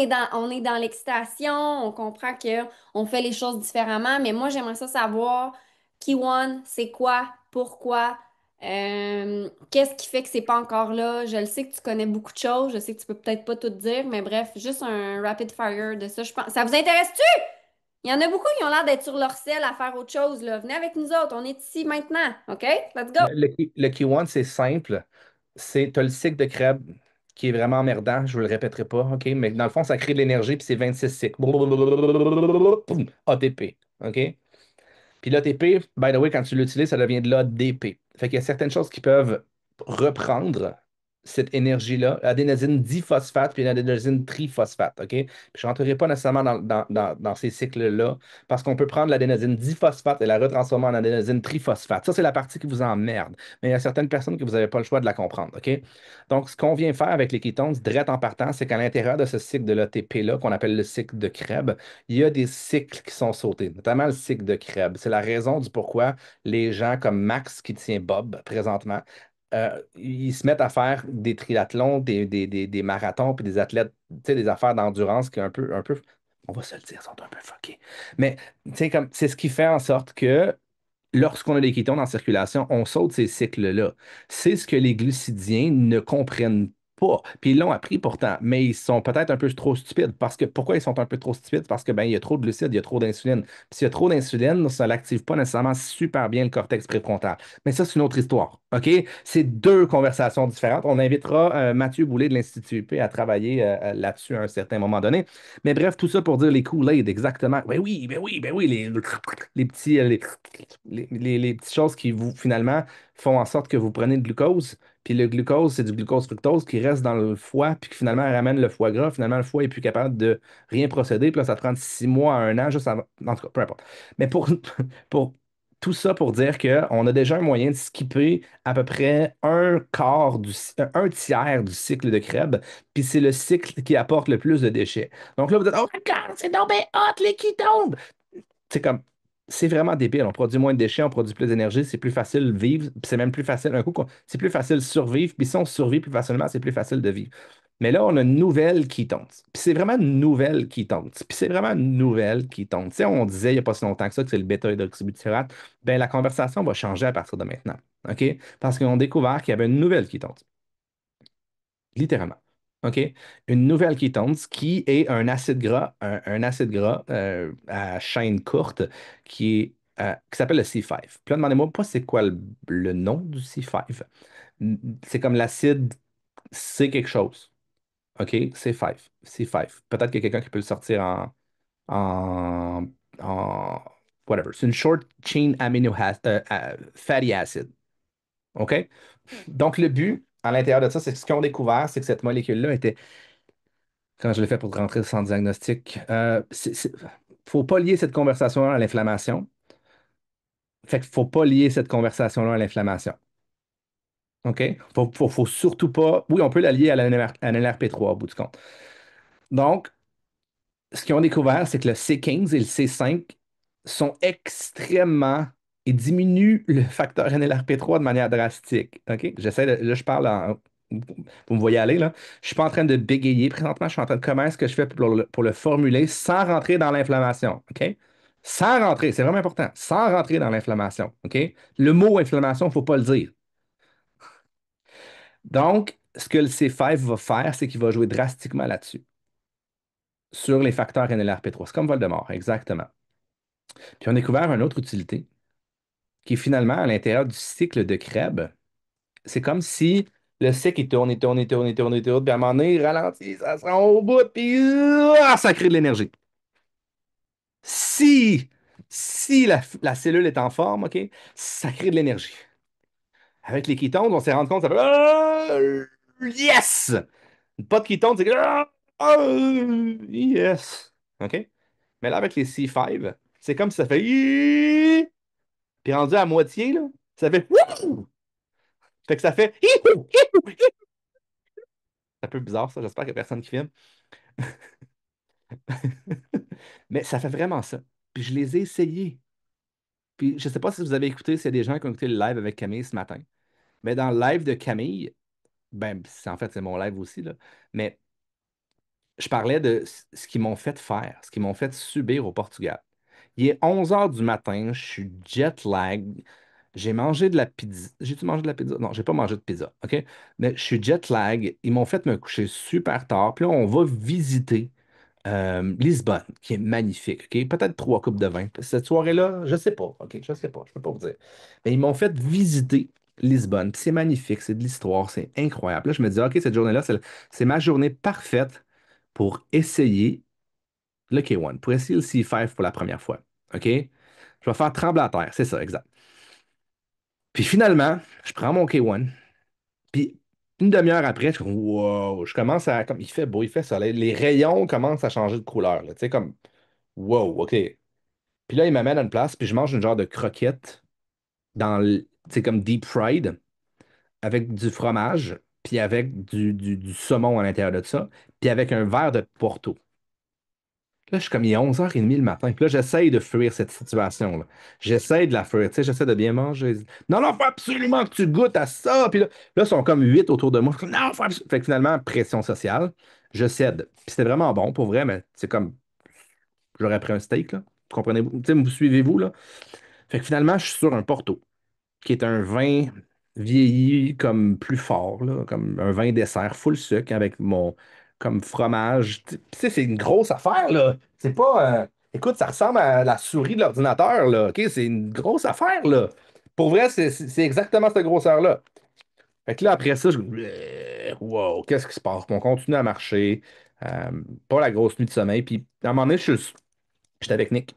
est dans l'excitation, on comprend que on fait les choses différemment, mais moi, j'aimerais ça savoir, Key One, c'est quoi, pourquoi, qu'est-ce qui fait que c'est pas encore là? Je le sais que tu connais beaucoup de choses, je sais que tu peux peut-être pas tout dire, mais bref, juste un rapid fire de ça, je pense. Ça vous intéresse-tu? Il y en a beaucoup qui ont l'air d'être sur leur selle à faire autre chose, là. Venez avec nous autres, on est ici maintenant, OK? Let's go! le key one, c'est simple. Tu as le cycle de Krebs qui est vraiment emmerdant. Je ne vous le répéterai pas, OK? Mais dans le fond, ça crée de l'énergie, puis c'est 26 cycles. ATP, OK? Puis l'ATP, by the way, quand tu l'utilises, ça devient de l'ADP. Fait qu'il y a certaines choses qui peuvent reprendre cette énergie-là, l'adénosine diphosphate puis l'adénosine triphosphate, OK? Puis je ne rentrerai pas nécessairement dans ces cycles-là parce qu'on peut prendre l'adénosine diphosphate et la retransformer en adénosine triphosphate. Ça, c'est la partie qui vous emmerde. Mais il y a certaines personnes que vous n'avez pas le choix de la comprendre, OK? Donc, ce qu'on vient faire avec les kétones, direct en partant, c'est qu'à l'intérieur de ce cycle de l'ATP-là, qu'on appelle le cycle de Krebs, il y a des cycles qui sont sautés, notamment le cycle de Krebs. C'est la raison du pourquoi les gens comme Max, qui tient Bob présentement, ils se mettent à faire des triathlons, des marathons, puis des athlètes, tu sais, des affaires d'endurance qui est un peu, on va se le dire, sont un peu fuckés. Mais, tu sais, comme, c'est ce qui fait en sorte que lorsqu'on a des kétones en circulation, on saute ces cycles-là. C'est ce que les glucidiens ne comprennent pas. Puis ils l'ont appris pourtant, mais ils sont peut-être un peu trop stupides. Parce que pourquoi ils sont un peu trop stupides? Parce que ben, il y a trop de glucides, il y a trop d'insuline. Puis s'il y a trop d'insuline, ça n'active pas nécessairement super bien le cortex préfrontal. Mais ça, c'est une autre histoire. OK? C'est deux conversations différentes. On invitera Mathieu Boulay de l'Institut UP à travailler là-dessus à un certain moment donné. Mais bref, tout ça pour dire les Kool-Aid, exactement. Ben oui, les petits, les petites choses qui vous, finalement, font en sorte que vous prenez le glucose. Puis le glucose, c'est du glucose-fructose qui reste dans le foie, puis qui finalement ramène le foie gras. Finalement, le foie est plus capable de rien procéder. Puis là, ça prend 6 mois à un an, juste avant. En tout cas, peu importe. Mais pour tout ça pour dire qu'on a déjà un moyen de skipper à peu près un quart un tiers du cycle de Krebs, puis c'est le cycle qui apporte le plus de déchets. Donc là, vous dites, oh my God, c'est donc bien hot, les ketones! C'est comme, c'est vraiment débile. On produit moins de déchets, on produit plus d'énergie, c'est plus facile de vivre, puis c'est même plus facile. Un coup, c'est plus facile de survivre, puis si on survit plus facilement, c'est plus facile de vivre. Mais là, on a une nouvelle qui tombe. Puis c'est vraiment une nouvelle qui tombe. Puis c'est vraiment une nouvelle qui tombe. Tu sais, on disait il n'y a pas si longtemps que ça que c'est le bêta-hydroxybutyrate. Ben, la conversation va changer à partir de maintenant. OK? Parce qu'ils ont découvert qu'il y avait une nouvelle qui tombe. Littéralement. OK? Une nouvelle kétone qui est un acide gras, un acide gras à chaîne courte qui s'appelle le C5. Puis là, demandez-moi pas c'est quoi le nom du C5. C'est comme l'acide, c'est quelque chose. OK? C5. C5. Peut-être qu'il y a quelqu'un qui peut le sortir en, en whatever. C'est une short chain fatty acid. OK? Donc, le but à l'intérieur de ça, c'est que ce qu'ils ont découvert, c'est que cette molécule-là était, quand je l'ai fait pour rentrer sans diagnostic, faut pas lier cette conversation-là à l'inflammation. Fait qu'il faut pas lier cette conversation-là à l'inflammation. OK? Faut surtout pas. Oui, on peut la lier à la NLRP3 au bout du compte. Donc, ce qu'ils ont découvert, c'est que le C15 et le C5 sont extrêmement et diminuent le facteur NLRP3 de manière drastique. OK? Là, je parle en. Vous me voyez aller, là. Je suis pas en train de bégayer présentement. Je suis en train de comment est-ce que je fais pour le formuler sans rentrer dans l'inflammation. OK? Sans rentrer, c'est vraiment important. Sans rentrer dans l'inflammation. OK? Le mot inflammation, il ne faut pas le dire. Donc, ce que le C5 va faire, c'est qu'il va jouer drastiquement là-dessus, sur les facteurs NLRP3. C'est comme Voldemort, exactement. Puis on a découvert une autre utilité, qui est finalement à l'intérieur du cycle de Krebs. C'est comme si le cycle il tourne, il tourne, il tourne, il tourne, il tourne, puis à un moment donné, il ralentit, ça se rend au bout, puis ça crée de l'énergie. Si, si la cellule est en forme, OK, ça crée de l'énergie. Avec les ketones, on s'est rendu compte, ça fait yes! Pas de ketones, c'est Oh, yes. OK? Mais là, avec les C5, c'est comme si ça fait Hi puis rendu à moitié, là, ça fait Wouh! Fait que ça fait Hi! C'est un peu bizarre, ça. J'espère qu'il n'y a personne qui filme. Mais ça fait vraiment ça. Puis je les ai essayés. Puis je sais pas si vous avez écouté, s'il y a des gens qui ont écouté le live avec Camille ce matin. Mais dans le live de Camille, ben, en fait, c'est mon live aussi, là. Mais je parlais de ce qu'ils m'ont fait faire, ce qu'ils m'ont fait subir au Portugal. Il est 11 heures du matin, je suis jet lag. J'ai mangé de la pizza. J'ai-tu mangé de la pizza? Non, j'ai pas mangé de pizza, OK? Mais je suis jet lag. Ils m'ont fait me coucher super tard. Puis là, on va visiter Lisbonne, qui est magnifique, OK? Peut-être 3 coupes de vin. Cette soirée-là, je sais pas, OK? Je sais pas, je peux pas vous dire. Mais ils m'ont fait visiter Lisbonne. Puis c'est magnifique, c'est de l'histoire, c'est incroyable. Là, je me dis, OK, cette journée-là, c'est ma journée parfaite pour essayer le K1, pour essayer le C5 pour la première fois, OK? Je vais faire trembler à terre, c'est ça, exact. Puis finalement, je prends mon K1, puis une demi-heure après, je suis comme, wow, je commence à, comme, il fait beau, il fait soleil, les rayons commencent à changer de couleur, là, tu sais, comme, wow, OK. Puis là, il m'amène à une place, puis je mange une genre de croquette dans le, tu sais, comme deep fried, avec du fromage, puis avec du saumon à l'intérieur de ça, puis avec un verre de Porto. Là, je suis comme, il est 11h30 le matin. Puis là, j'essaye de fuir cette situation-là. J'essaye de la fuir. Tu sais, j'essaie de bien manger. Non, non, faut absolument que tu goûtes à ça. Puis là, ils sont comme 8 autour de moi. Je suis comme, non, Fait que finalement, pression sociale, je cède. Puis c'était vraiment bon, pour vrai, mais c'est comme, j'aurais pris un steak, là. Comprenez-vous? Tu sais, vous suivez-vous, là? Fait que finalement, je suis sur un Porto, qui est un vin vieilli comme plus fort, là, comme un vin dessert full sucre avec mon comme fromage. Tu sais, c'est une grosse affaire, là. C'est pas. Écoute, ça ressemble à la souris de l'ordinateur, là. OK? C'est une grosse affaire, là. Pour vrai, c'est exactement cette grosseur-là. Fait que là, après ça, wow, qu'est-ce qui se passe? On continue à marcher. euh, pas la grosse nuit de sommeil. Puis à un moment donné, j'étais avec Nick.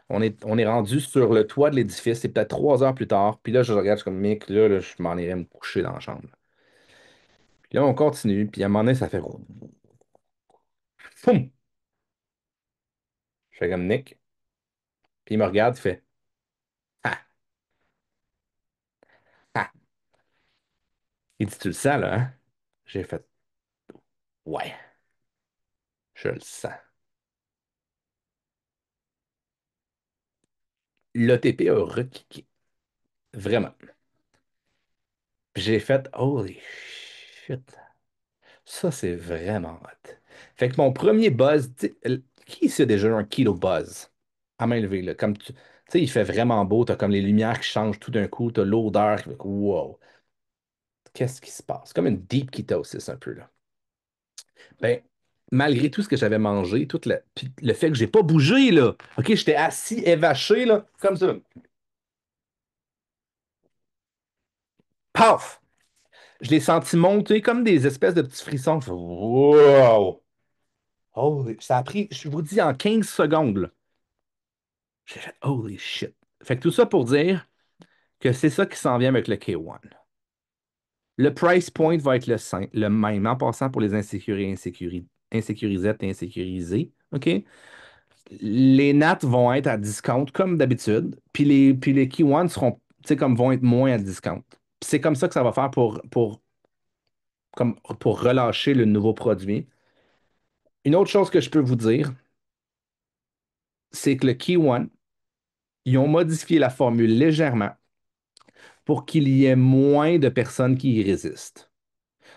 On est rendu sur le toit de l'édifice, c'est peut-être 3 heures plus tard. Puis là, je regarde, je suis comme, mec, là, je m'en irais me coucher dans la chambre. Puis là, on continue, puis à un moment donné, ça fait Poum! Je fais comme Nick. Puis il me regarde, il fait Ah, ah. Il dit, tu le sens, là, hein? J'ai fait Ouais, je le sens. L'OTP a rekické. Vraiment. Puis j'ai fait Holy shit. Ça, c'est vraiment hot. Fait que mon premier buzz, qui ici a déjà eu un kilo buzz? À main levée, là. Comme tu sais, il fait vraiment beau, t'as comme les lumières qui changent tout d'un coup, t'as l'odeur qui fait wow, qu'est-ce qui se passe? Comme une deep ketosis un peu, là. Ben, malgré tout ce que j'avais mangé, puis le fait que j'ai pas bougé, là. OK, j'étais assis, évaché, là, comme ça. Paf! Je l'ai senti monter comme des espèces de petits frissons. Je fais, wow! Oh, ça a pris, je vous dis, en 15 secondes, là. J'ai fait holy shit. Fait que tout ça pour dire que c'est ça qui s'en vient avec le K1. Le price point va être le même en passant pour les insécurisettes et insécurisés. OK? Les nats vont être à discount comme d'habitude. Puis les K1 seront, tu sais, comme vont être moins à discount. Puis c'est comme ça que ça va faire pour relâcher le nouveau produit. Une autre chose que je peux vous dire, c'est que le K1, ils ont modifié la formule légèrement pour qu'il y ait moins de personnes qui y résistent.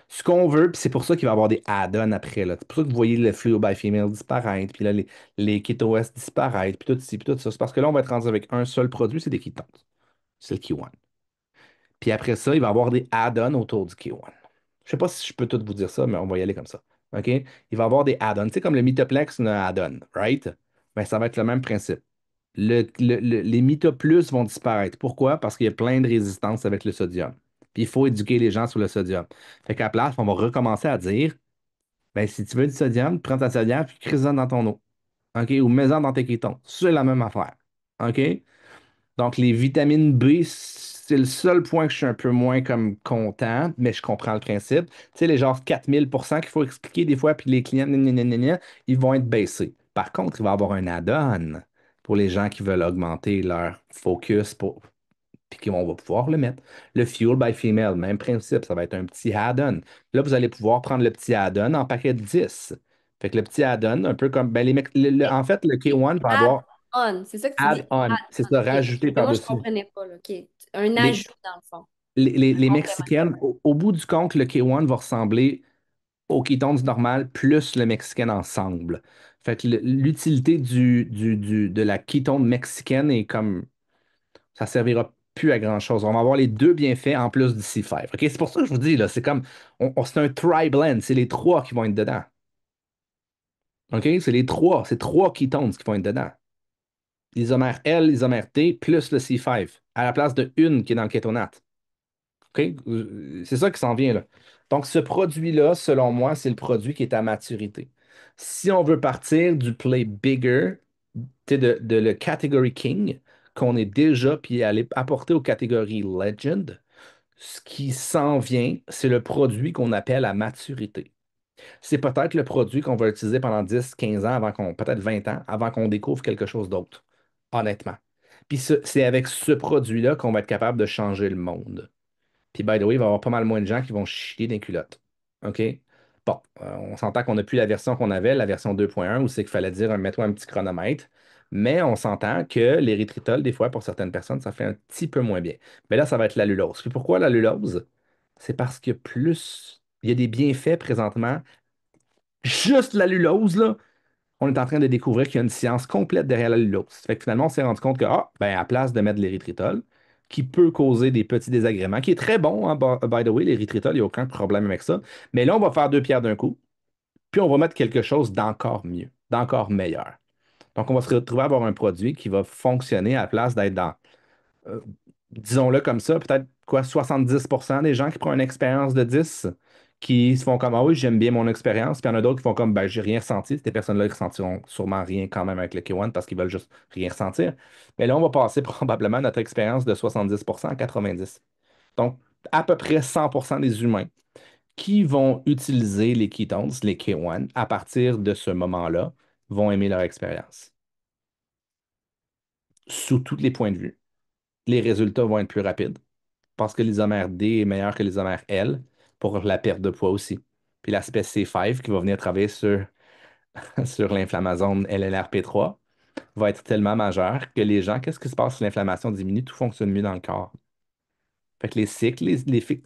Ce qu'on veut, puis c'est pour ça qu'il va y avoir des add-ons après, là. C'est pour ça que vous voyez le Fluo by Female disparaître, puis là, les KetoS disparaître, puis tout ci, puis tout ça. C'est parce que là, on va être rendu avec un seul produit, c'est des ketones. C'est le K1. Puis après ça, il va y avoir des add-ons autour du K1. Je sais pas si je peux tout vous dire ça, mais on va y aller comme ça. OK? Il va y avoir des add-ons. Tu sais, comme le Mitoplex, c'est un add-on, right? Ben, ça va être le même principe. Les Mitoplus vont disparaître. Pourquoi? Parce qu'il y a plein de résistances avec le sodium. Puis il faut éduquer les gens sur le sodium. Fait qu'à la place, on va recommencer à dire, ben, si tu veux du sodium, prends ta sodium puis crée-en dans ton eau. OK? Ou mets-en dans tes kétons. C'est la même affaire. OK? Donc, les vitamines B, c'est le seul point que je suis un peu moins comme content, mais je comprends le principe. Tu sais, les genres 4000% qu'il faut expliquer des fois, puis les clients, gna, gna, gna, gna, gna, ils vont être baissés. Par contre, il va y avoir un add-on pour les gens qui veulent augmenter leur focus pour, puis qu'on va pouvoir le mettre. Le Fuel by Female, même principe, ça va être un petit add-on. Là, vous allez pouvoir prendre le petit add-on en paquet de 10. Fait que le petit add-on, un peu comme, ben, en fait, le Ok. K1 va Add avoir on, c'est ça que tu dis? add-on, c'est Add-on. ça, Ok. rajouter Et moi, je par-dessus. comprenais pas, là. Ok. Un Les, ajout, dans le fond. les Complément. Mexicaines, au bout du compte, le K1 va ressembler au Ketones normal plus le Mexicain ensemble. Fait que l'utilité de la ketone mexicaine est comme ça servira plus à grand-chose. On va avoir les deux bienfaits en plus du C5. OK? C'est pour ça que je vous dis, là, c'est comme, c'est un tri-blend. C'est les trois qui vont être dedans. OK? C'est les trois. C'est trois ketones qui vont être dedans. L'isomère L, l'isomère T, plus le C5, à la place de une qui est dans le kétonate. OK? C'est ça qui s'en vient, là. Donc, ce produit-là, selon moi, c'est le produit qui est à maturité. Si on veut partir du play bigger, tu sais, de le category king, qu'on est déjà, puis aller apporter aux catégories legend, ce qui s'en vient, c'est le produit qu'on appelle à maturité. C'est peut-être le produit qu'on va utiliser pendant 10, 15 ans, peut-être 20 ans, avant qu'on découvre quelque chose d'autre, honnêtement. Puis c'est avec ce produit-là qu'on va être capable de changer le monde. Puis, by the way, il va y avoir pas mal moins de gens qui vont chier dans les culottes. OK? Bon, on s'entend qu'on n'a plus la version qu'on avait, la version 2.1, où c'est qu'il fallait dire mets-toi un petit chronomètre. Mais on s'entend que l'érythritol, des fois, pour certaines personnes, ça fait un petit peu moins bien. Mais là, ça va être l'allulose. Puis pourquoi l'allulose? C'est parce que plus il y a des bienfaits présentement. Juste l'allulose, là, on est en train de découvrir qu'il y a une science complète derrière la lulose. Fait que finalement, on s'est rendu compte que, ben, à place de mettre de l'érythritol, qui peut causer des petits désagréments, qui est très bon, hein, by the way, l'érythritol, il n'y a aucun problème avec ça. Mais là, on va faire deux pierres d'un coup, puis on va mettre quelque chose d'encore mieux, d'encore meilleur. Donc, on va se retrouver à avoir un produit qui va fonctionner à la place d'être dans euh, disons-le comme ça, peut-être quoi, 70% des gens qui prennent une expérience de 10 qui se font comme ah oui, j'aime bien mon expérience, puis il y en a d'autres qui font comme ben, j'ai rien ressenti. Ces personnes-là, ils ressentiront sûrement rien quand même avec le K1 parce qu'ils veulent juste rien ressentir. Mais là, on va passer probablement notre expérience de 70% à 90. Donc, à peu près 100% des humains qui vont utiliser les ketones, les K1, à partir de ce moment-là, vont aimer leur expérience. Sous tous les points de vue. Les résultats vont être plus rapides parce que l'isomère D est meilleur que l'isomère L pour la perte de poids aussi. Puis l'aspect C5 qui va venir travailler sur, sur l'inflammasome LLRP3 va être tellement majeur que les gens, qu'est-ce qui se passe si l'inflammation diminue? Tout fonctionne mieux dans le corps. Fait que les cycles,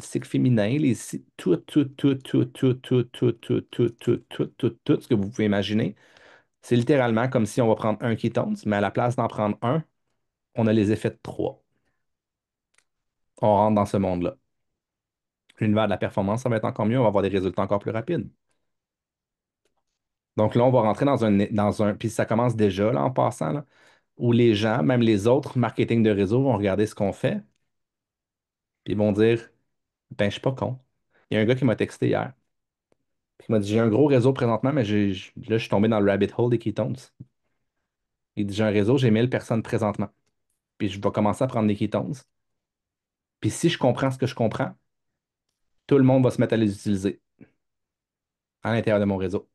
cycles féminins, tout ce que vous pouvez imaginer, c'est littéralement comme si on va prendre un ketones, mais à la place d'en prendre un, on a les effets de trois. On rentre dans ce monde-là. L'univers de la performance, ça va être encore mieux, on va avoir des résultats encore plus rapides. Donc là, on va rentrer puis ça commence déjà là, en passant, là, où les gens, même les autres marketing de réseau, vont regarder ce qu'on fait, puis ils vont dire, ben, je suis pas con. Il y a un gars qui m'a texté hier, puis il m'a dit, j'ai un gros réseau présentement, mais là, je suis tombé dans le rabbit hole des ketones. Il dit, j'ai un réseau, j'ai 1000 personnes présentement, puis je vais commencer à prendre des ketones. Puis si je comprends ce que je comprends, tout le monde va se mettre à les utiliser à l'intérieur de mon réseau.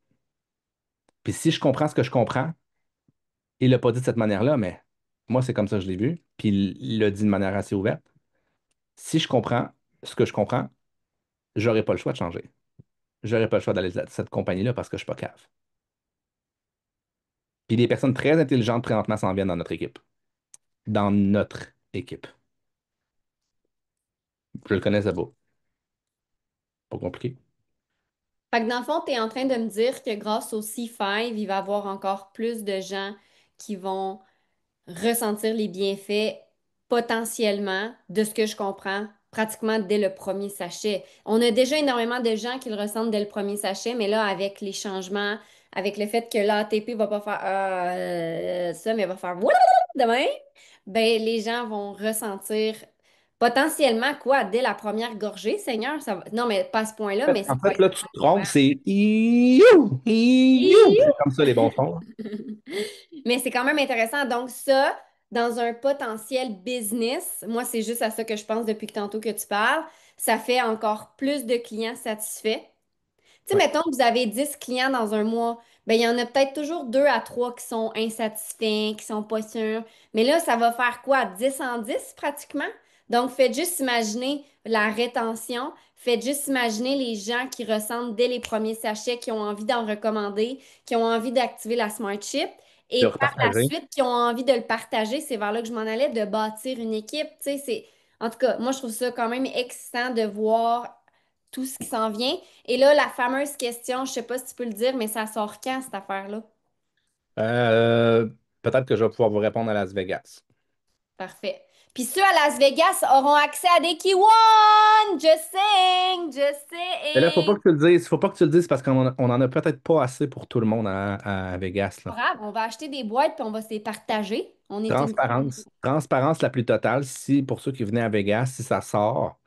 Puis si je comprends ce que je comprends, il l'a pas dit de cette manière-là, mais moi, c'est comme ça que je l'ai vu. Puis il l'a dit de manière assez ouverte. Si je comprends ce que je comprends, j'aurais pas le choix de changer. J'aurais pas le choix d'aller à cette compagnie-là parce que je suis pas cave. Puis des personnes très intelligentes présentement s'en viennent dans notre équipe. Dans notre équipe. Je le connaissais pas. Pas compliqué. Fait que dans le fond, tu es en train de me dire que grâce au C5, il va y avoir encore plus de gens qui vont ressentir les bienfaits potentiellement, de ce que je comprends, pratiquement dès le premier sachet. On a déjà énormément de gens qui le ressentent dès le premier sachet, mais là, avec les changements, avec le fait que l'ATP va pas faire ça, mais va faire demain, ben les gens vont ressentir potentiellement quoi, dès la première gorgée, Seigneur, ça va... Non, mais pas à ce point-là, mais ça En va fait, être là, tu te trompes, c'est iou, iou. C'est comme ça les bons sons. Mais c'est quand même intéressant. Donc, ça. dans un potentiel business, moi, c'est juste à ça que je pense depuis que tantôt que tu parles, ça fait encore plus de clients satisfaits. Tu sais, Ouais. mettons que vous avez 10 clients dans un mois, ben, il y en a peut-être toujours 2 à 3 qui sont insatisfaits, qui sont pas sûrs. Mais là, ça va faire quoi? 10 en 10 pratiquement? Donc, faites juste imaginer la rétention. Faites juste imaginer les gens qui ressentent dès les premiers sachets, qui ont envie d'en recommander, qui ont envie d'activer la Smart Chip De et par la repartager. suite, qui ont envie de le partager. C'est vers là que je m'en allais, de bâtir une équipe. Tu sais, c'est... En tout cas, moi, je trouve ça quand même excitant de voir tout ce qui s'en vient. Et là, la fameuse question, je sais pas si tu peux le dire, mais ça sort quand cette affaire-là? Euh, Peut-être que je vais pouvoir vous répondre à Las Vegas. Parfait. Puis ceux à Las Vegas auront accès à des Kiwon! Just saying, just Mais là, faut pas saying. que tu le dises. Faut pas que tu le dises parce qu'on en a peut-être pas assez pour tout le monde à Vegas, Pas là. grave, on va acheter des boîtes puis on va se les partager. On est une Transparence. communauté. Transparence la plus totale. Si, pour ceux qui venaient à Vegas, si ça sort,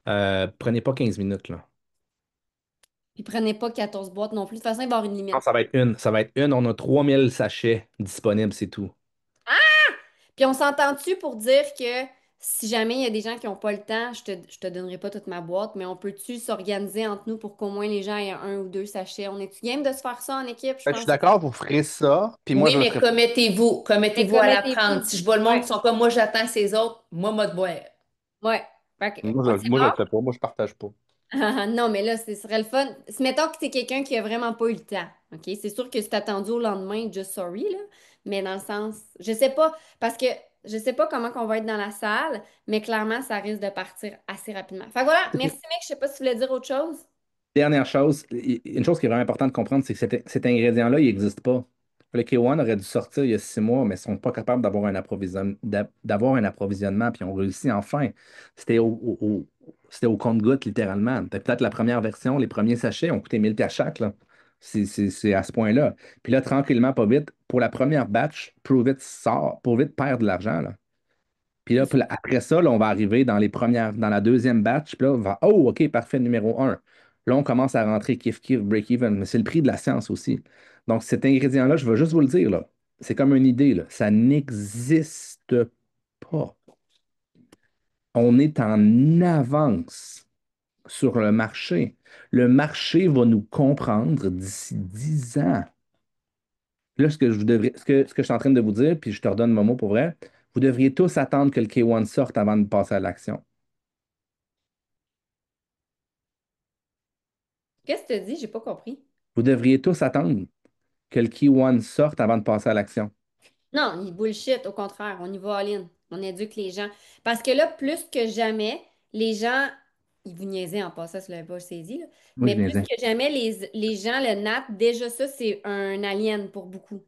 prenez pas 15 minutes, là. Puis prenez pas 14 boîtes non plus. De toute façon, il va y avoir une Non, limite. ça va être une. Ça va être une. On a 3000 sachets disponibles, c'est tout. Puis on s'entend-tu pour dire que si jamais il y a des gens qui n'ont pas le temps, je te donnerai pas toute ma boîte, mais on peut-tu s'organiser entre nous pour qu'au moins les gens aient un ou deux sachets? On est-tu game de se faire ça en équipe? Je Fait que je suis pense. d'accord, vous ferez ça, puis moi, Oui, je le mais ferai pas. commettez-vous. Mais Commettez-vous à la prendre. commettez-vous. Si je vois le monde Ouais, qui sont comme moi, j'attends ces autres, moi, moi, de boire. ouais. Fait que, c'est Moi, je le bon? fais pas. Moi, je partage pas. Non, mais là, ce serait le fun. Si mettons que c'est quelqu'un qui a vraiment pas eu le temps, OK? C'est sûr que c'est attendu au lendemain, just sorry, là. Mais dans le sens, je sais pas, parce que je sais pas comment qu'on va être dans la salle, mais clairement, ça risque de partir assez rapidement. Fait que voilà, merci mec, je sais pas si tu voulais dire autre chose. Dernière chose, une chose qui est vraiment importante de comprendre, c'est que cet ingrédient-là, il n'existe pas. Le K1 aurait dû sortir il y a 6 mois, mais ils ne sont pas capables d'avoir un approvisionnement, puis ils ont réussi enfin. C'était au compte-gouttes, littéralement. C'était peut-être la première version, les premiers sachets ont coûté 1000 pièces chaque, là. C'est à ce point-là. Puis là, tranquillement, pas vite, pour la première batch, Prove It sort, Prove It perd de l'argent, là. C'est Puis fou. là, après ça, là, on va arriver dans la deuxième batch. Puis là, on va, oh, OK, parfait, numéro un. Là, on commence à rentrer kiff-kiff, break-even. Mais c'est le prix de la science aussi. Donc, cet ingrédient-là, je veux juste vous le dire, là, c'est comme une idée, là. Ça n'existe pas. On est en avance sur le marché. Le marché va nous comprendre d'ici 10 ans. Là, ce que je suis en train de vous dire, puis je te redonne mon mot pour vrai, vous devriez tous attendre que le K1 sorte avant de passer à l'action. Qu'est-ce que tu dis? J'ai pas compris. Vous devriez tous attendre que le Key One sorte avant de passer à l'action. Non, il bullshit, au contraire, on y va all-in. On éduque les gens. Parce que là, plus que jamais, les gens, ils vous niaisaient en passant, si vous l'avez pas saisi, là. Oui, je Mais plus viens. que jamais, les gens, le NAT, déjà ça, c'est un alien pour beaucoup.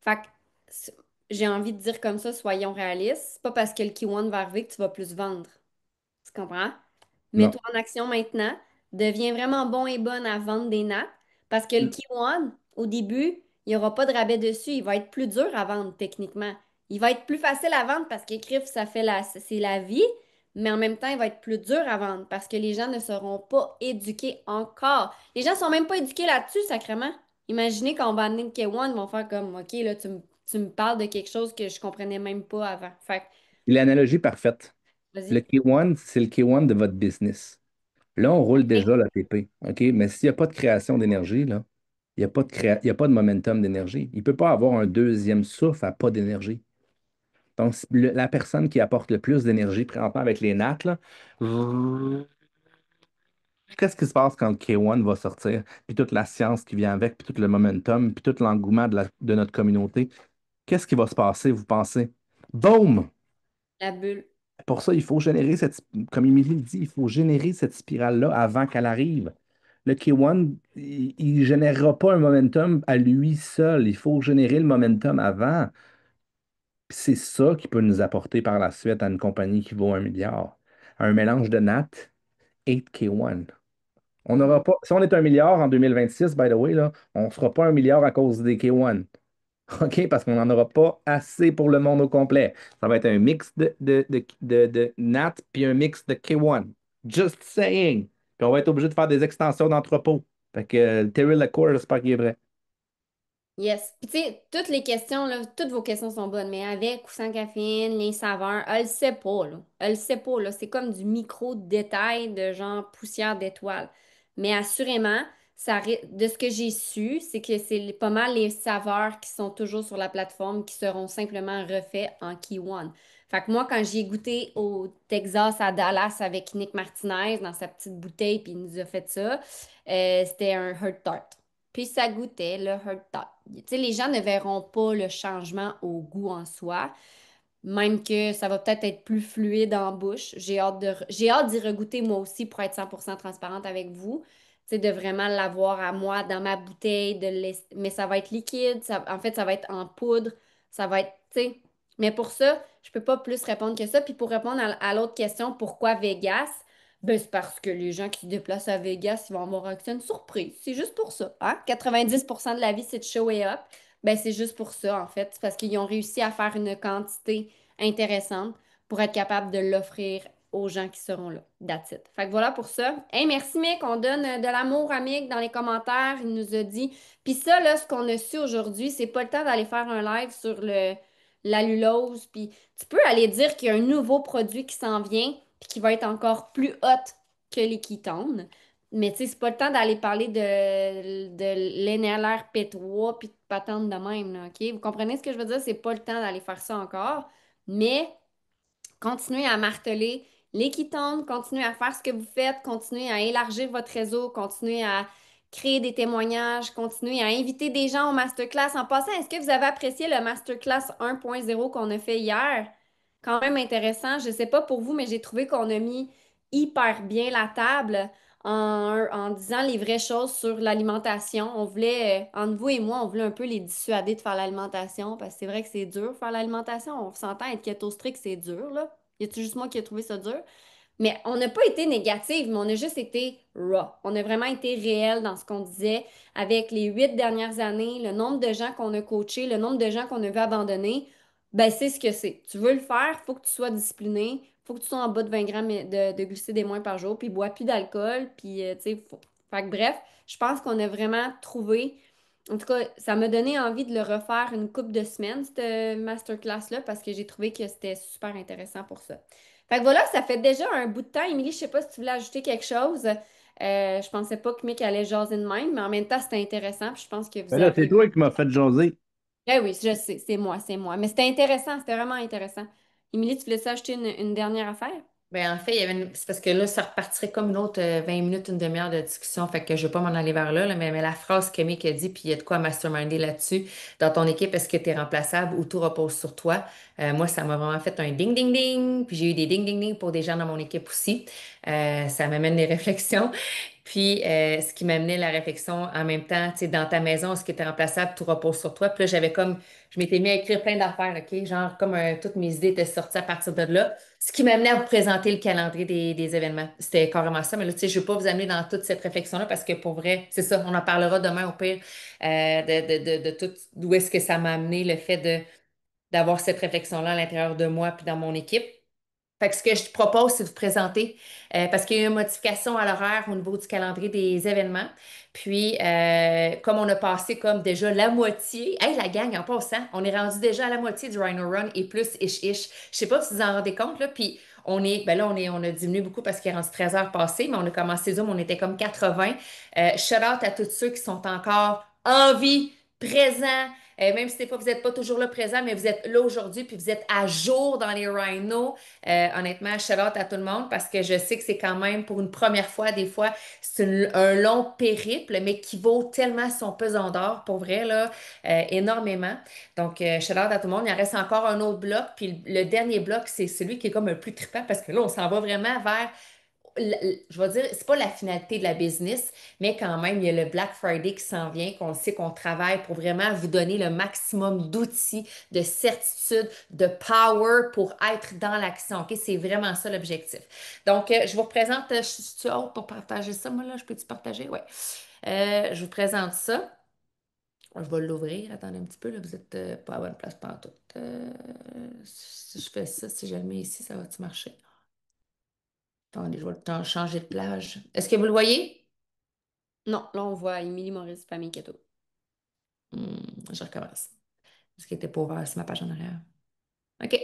Fait que c'est- j'ai envie de dire comme ça, soyons réalistes. C'est pas parce que le Kiwon va arriver que tu vas plus vendre. Tu comprends? Non. Mets-toi en action maintenant. Deviens vraiment bon et bonne à vendre des nappes. Parce que le Kiwon, au début, il n'y aura pas de rabais dessus. Il va être plus dur à vendre techniquement. Il va être plus facile à vendre parce qu'écrire, ça fait c'est la vie. Mais en même temps, il va être plus dur à vendre parce que les gens ne seront pas éduqués encore. Les gens ne sont même pas éduqués là-dessus, sacrément. Imaginez quand on va amener le K1, ils vont faire comme, OK, là, tu me parles de quelque chose que je comprenais même pas avant. Fait que, L'analogie parfaite. Le vas-y. K1, c'est le K1 de votre business. Là, on roule déjà la TP. OK? Mais s'il n'y a pas de création d'énergie, là, il y a pas de momentum d'énergie. Il ne peut pas avoir un deuxième souffle à pas d'énergie. Donc, la personne qui apporte le plus d'énergie présentement avec les nattes, là, qu'est-ce qui se passe quand le K1 va sortir? Puis toute la science qui vient avec, puis tout le momentum, puis tout l'engouement de notre communauté. Qu'est-ce qui va se passer, vous pensez? Boom! La bulle. Pour ça, il faut générer comme Émilie le dit, il faut générer cette spirale-là avant qu'elle arrive. Le K1, il ne générera pas un momentum à lui seul. Il faut générer le momentum avant. Puis c'est ça qui peut nous apporter par la suite à une compagnie qui vaut 1 milliard. Un mélange de NAT et de K1. On n'aura pas, si on est 1 milliard en 2026, by the way, là, on ne sera pas 1 milliard à cause des K1. OK? Parce qu'on n'en aura pas assez pour le monde au complet. Ça va être un mix de NAT puis un mix de K1. Just saying. Puis on va être obligé de faire des extensions d'entrepôt. Fait que Terry LaCour, j'espère qu'il est vrai. Yes. Puis tu sais, toutes les questions, là, toutes vos questions sont bonnes, mais avec ou sans caféine, les saveurs, elle le sait pas, là. Elle le sait pas, là. C'est comme du micro-détail de genre poussière d'étoile. Mais assurément, de ce que j'ai su, c'est que c'est pas mal les saveurs qui sont toujours sur la plateforme qui seront simplement refaits en Key One. Fait que moi, quand j'y ai goûté au Texas, à Dallas, avec Nick Martinez dans sa petite bouteille, puis il nous a fait ça, c'était un Heart Tart. Puis ça goûtait le Heart Tart. Tu sais, les gens ne verront pas le changement au goût en soi, même que ça va peut-être être plus fluide en bouche. J'ai hâte d'y regoûter moi aussi pour être 100% transparente avec vous. Tu sais, de vraiment l'avoir à moi dans ma bouteille, mais ça va être liquide, en fait, ça va être en poudre, ça va être, tu sais. Mais pour ça, je peux pas plus répondre que ça. Puis pour répondre à l'autre question, pourquoi Vegas? Ben, c'est parce que les gens qui se déplacent à Vegas, ils vont avoir accès à une surprise. C'est juste pour ça. Hein? 90% de la vie, c'est de show it up. Ben, c'est juste pour ça, en fait. C'est parce qu'ils ont réussi à faire une quantité intéressante pour être capable de l'offrir aux gens qui seront là. That's it. Fait que voilà pour ça. Hey, merci, Mick. On donne de l'amour à Mick dans les commentaires. Il nous a dit. Puis ça, là, ce qu'on a su aujourd'hui, c'est pas le temps d'aller faire un live sur l'allulose. Puis tu peux aller dire qu'il y a un nouveau produit qui s'en vient puis qui va être encore plus hot que les ketones. Mais tu sais, c'est pas le temps d'aller parler de l'NLRP3 puis de patente de même, là, OK? Vous comprenez ce que je veux dire? C'est pas le temps d'aller faire ça encore. Mais continuez à marteler les ketones, continuez à faire ce que vous faites, continuez à élargir votre réseau, continuez à créer des témoignages, continuez à inviter des gens au masterclass. En passant, est-ce que vous avez apprécié le masterclass 1.0 qu'on a fait hier? Quand même intéressant. Je sais pas pour vous, mais j'ai trouvé qu'on a mis hyper bien la table en disant les vraies choses sur l'alimentation. On voulait, entre vous et moi, on voulait un peu les dissuader de faire l'alimentation parce que c'est vrai que c'est dur faire l'alimentation. On s'entend être keto strict, c'est dur, là. Y a-tu juste moi qui ai trouvé ça dur? Mais on n'a pas été négative, mais on a juste été raw. On a vraiment été réel dans ce qu'on disait avec les 8 dernières années, le nombre de gens qu'on a coachés, le nombre de gens qu'on a vu abandonner. Ben, c'est ce que c'est. Tu veux le faire, il faut que tu sois discipliné, il faut que tu sois en bas de 20 grammes de glucides et moins par jour, puis bois plus d'alcool, puis, tu sais, Fait que bref, je pense qu'on a vraiment trouvé. En tout cas, ça m'a donné envie de le refaire une couple de semaines, cette masterclass-là, parce que j'ai trouvé que c'était super intéressant pour ça. Fait que voilà, ça fait déjà un bout de temps. Émilie, je sais pas si tu voulais ajouter quelque chose. Je pensais pas que Mick allait jaser de même, mais en même temps, c'était intéressant. Puis je pense que vous Ben là, c'est avez. toi qui m'as fait jaser. Eh oui, je sais, c'est moi, c'est moi. Mais c'était intéressant, c'était vraiment intéressant. Émilie, tu voulais ajouter une dernière affaire? Ben, en fait, il y avait c'est parce que là, ça repartirait comme une autre 20 minutes, une demi-heure de discussion. Fait que je ne vais pas m'en aller vers là, mais la phrase que Mick a dit, puis il y a de quoi masterminder là-dessus. Dans ton équipe, est-ce que tu es remplaçable ou tout repose sur toi? Moi, ça m'a vraiment fait un ding-ding-ding. Puis j'ai eu des ding-ding-ding pour des gens dans mon équipe aussi. Ça m'amène des réflexions. Puis, ce qui m'amenait la réflexion en même temps, tu sais, dans ta maison, est-ce que tu es remplaçable, tout repose sur toi? Puis là, je m'étais mis à écrire plein d'affaires, OK? Genre, comme toutes mes idées étaient sorties à partir de là. Ce qui m'amenait à vous présenter le calendrier des événements. C'était carrément ça. Mais là, tu sais, je ne vais pas vous amener dans toute cette réflexion-là parce que pour vrai, c'est ça, on en parlera demain au pire de tout, d'où est-ce que ça m'a amené le fait d'avoir cette réflexion-là à l'intérieur de moi puis dans mon équipe. Fait que ce que je te propose, c'est de vous présenter, parce qu'il y a eu une modification à l'horaire au niveau du calendrier des événements. Puis, comme on a passé comme déjà la moitié, hey, la gang, en passant, on est rendu déjà à la moitié du Rhino Run et plus ish-ish. Je sais pas si vous en rendez compte, là. Puis, ben là, on a diminué beaucoup parce qu'il est rendu 13 heures passées, mais on a commencé Zoom, on était comme 80. Shout out à tous ceux qui sont encore en vie, présents. Même si vous n'êtes pas toujours là présent, mais vous êtes là aujourd'hui, puis vous êtes à jour dans les rhinos. Honnêtement, shout out à tout le monde parce que je sais que c'est quand même pour une première fois, des fois, c'est un long périple, mais qui vaut tellement son pesant d'or, pour vrai, là, énormément. Donc, shout out à tout le monde. Il en reste encore un autre bloc. Puis le dernier bloc, c'est celui qui est comme un plus trippant parce que là, on s'en va vraiment vers je vais dire, c'est pas la finalité de la business, mais quand même, il y a le Black Friday qui s'en vient, qu'on sait qu'on travaille pour vraiment vous donner le maximum d'outils, de certitude, de power pour être dans l'action. OK? C'est vraiment ça l'objectif. Donc, je vous représente, je suis haute pour partager ça, moi là, je peux-tu partager? Oui. Je vous présente ça. Je vais l'ouvrir. Attendez un petit peu, là, vous êtes pas à bonne place pantoute. Si je fais ça, si je le mets ici, ça va-tu marcher? Attendez, je vais le temps changer de plage. Est-ce que vous le voyez? Non, là, on voit Émilie Maurice, famille keto. Hmm. Je recommence. Ce qui était pas ouvert sur ma page en arrière. OK.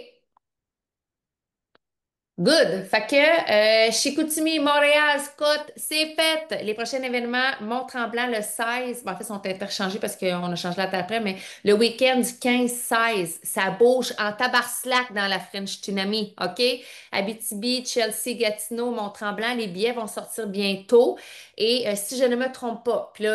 Good. Fait que Chicoutimi, Montréal, Scott, c'est fait. Les prochains événements, Mont-Tremblant le 16. Ben, en fait, ils sont interchangés parce qu'on a changé la date après, mais le week-end du 15-16, ça bouge en tabarslack dans la French Tunami. OK? Abitibi, Chelsea, Gatineau, Mont-Tremblant, les billets vont sortir bientôt. Et si je ne me trompe pas, puis là,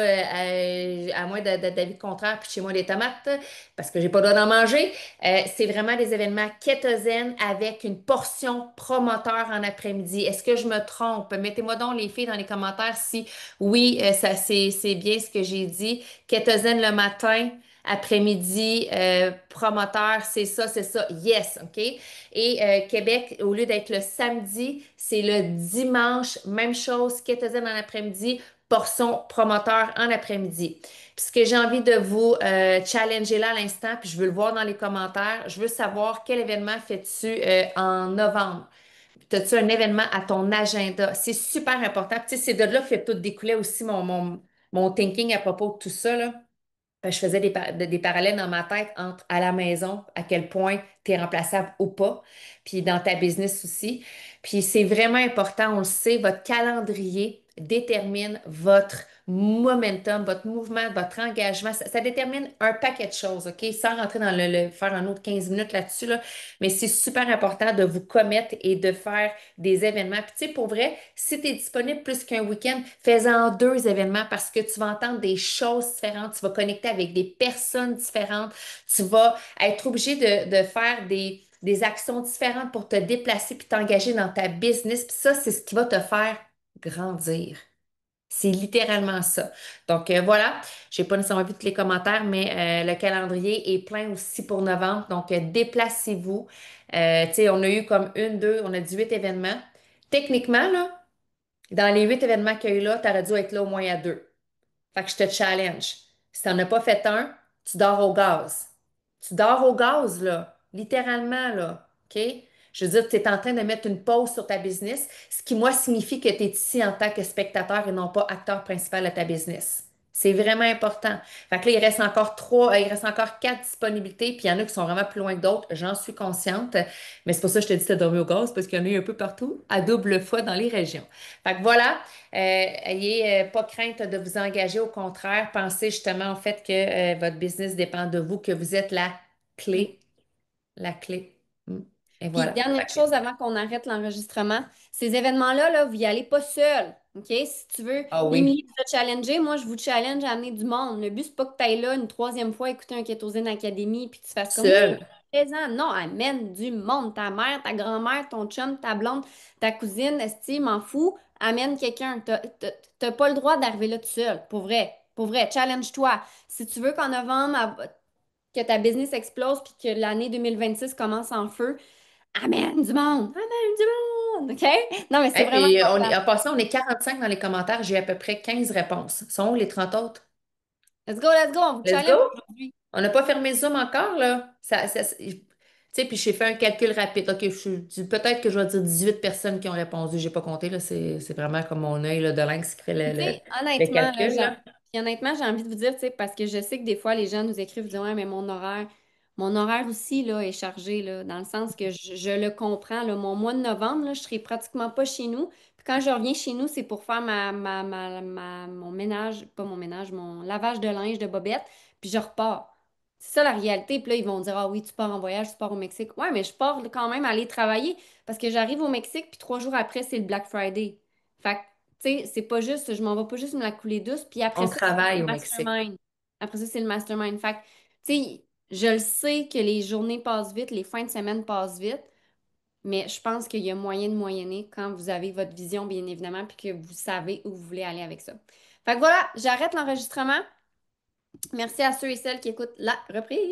à moins d'avis contraire, puis chez moi, des tomates, parce que j'ai pas le droit d'en manger. C'est vraiment des événements kétosènes avec une portion promoteur en après-midi. Est-ce que je me trompe? Mettez-moi donc les filles dans les commentaires si oui, ça c'est bien ce que j'ai dit. Kétosène le matin, après-midi, promoteur, c'est ça, c'est ça. Yes, OK? Et Québec, au lieu d'être le samedi, c'est le dimanche. Même chose, kétosène en après-midi, portion promoteur en après-midi. Puis ce que j'ai envie de vous challenger là à l'instant, puis je veux le voir dans les commentaires, je veux savoir quel événement fais-tu en novembre. As-tu un événement à ton agenda? C'est super important. Puis, tu sais, c'est de là que fait tout découler aussi mon thinking à propos de tout ça, là. Je faisais des parallèles dans ma tête entre à la maison, à quel point tu es remplaçable ou pas, puis dans ta business aussi. Puis c'est vraiment important, on le sait, votre calendrier détermine votre momentum, votre mouvement, votre engagement. Ça détermine un paquet de choses, OK? Sans rentrer dans faire un autre 15 minutes là-dessus, là. Mais c'est super important de vous commettre et de faire des événements. Puis tu sais, pour vrai, si tu es disponible plus qu'un week-end, fais-en deux événements parce que tu vas entendre des choses différentes, tu vas connecter avec des personnes différentes, tu vas être obligé de faire des actions différentes pour te déplacer puis t'engager dans ta business. Puis ça, c'est ce qui va te faire grandir. C'est littéralement ça. Donc voilà, j'ai pas nécessairement vu tous les commentaires, mais le calendrier est plein aussi pour novembre. Donc déplacez-vous. Tu sais, on a eu comme une, deux, on a 18 événements. Techniquement, là, dans les 8 événements qu'il y a eu là, tu aurais dû être là au moins à deux. Fait que je te challenge. Si tu n'en as pas fait un, tu dors au gaz. Tu dors au gaz, là. Littéralement, là. OK? Je veux dire, tu es en train de mettre une pause sur ta business, ce qui, moi, signifie que tu es ici en tant que spectateur et non pas acteur principal de ta business. C'est vraiment important. Fait que là, il reste encore il reste encore 4 disponibilités, puis il y en a qui sont vraiment plus loin que d'autres, j'en suis consciente. Mais c'est pour ça que je te dis de dormir au gaz, parce qu'il y en a eu un peu partout, à double fois dans les régions. Fait que voilà, ayez pas crainte de vous engager, au contraire, pensez justement au fait que votre business dépend de vous, que vous êtes la clé, la clé. Mm. Et Puis, voilà. dernière chose avant qu'on arrête l'enregistrement, ces événements-là, là, vous n'y allez pas seul. OK? Si tu veux, Ah oui, Émilie vous a challengé, moi, je vous challenge à amener du monde. Le but, c'est pas que tu ailles là une troisième fois écouter un Ketosine Academy puis que tu fasses comme oui, seul. présent. Non, amène du monde. Ta mère, ta grand-mère, ton chum, ta blonde, ta cousine, esti, m'en fous. Amène quelqu'un. T'as pas le droit d'arriver là tout seul. Pour vrai. Pour vrai. Challenge-toi. Si tu veux qu'en novembre, que ta business explose puis que l'année 2026 commence en feu, amène du monde! Amène du monde! OK? Non, mais c'est Et vraiment puis, important. en passant, on est 45 dans les commentaires. J'ai à peu près 15 réponses. Sont où les 30 autres? Let's go, on vous Let's challenge go! aujourd'hui. On n'a pas fermé Zoom encore, là. Tu sais, puis j'ai fait un calcul rapide. OK, peut-être que je vais dire 18 personnes qui ont répondu. J'ai pas compté, là. C'est vraiment comme mon œil là, de lynx qui fait Puis, tu sais, le honnêtement, là, calcul, là. puis honnêtement, j'ai envie de vous dire, tu sais, parce que je sais que des fois, les gens nous écrivent, disent, ouais, mais mon horaire aussi, là, est chargé, là, dans le sens que je le comprends, là. Mon mois de novembre, là, je serai pratiquement pas chez nous. Puis quand je reviens chez nous, c'est pour faire mon ménage, pas mon ménage, mon lavage de linge, de bobettes, puis je repars. C'est ça la réalité. Puis là, ils vont dire, ah oui, tu pars en voyage, tu pars au Mexique. Ouais, mais je pars quand même aller travailler parce que j'arrive au Mexique, puis 3 jours après, c'est le Black Friday. Fait que tu sais, c'est pas juste, je m'en vais pas juste me la couler douce, puis après On ça, c'est travaille le au Mexique. mastermind. Après ça, c'est le mastermind. Fait que, tu sais, je le sais que les journées passent vite, les fins de semaine passent vite, mais je pense qu'il y a moyen de moyenner quand vous avez votre vision, bien évidemment, puis que vous savez où vous voulez aller avec ça. Fait que voilà, j'arrête l'enregistrement. Merci à ceux et celles qui écoutent la reprise.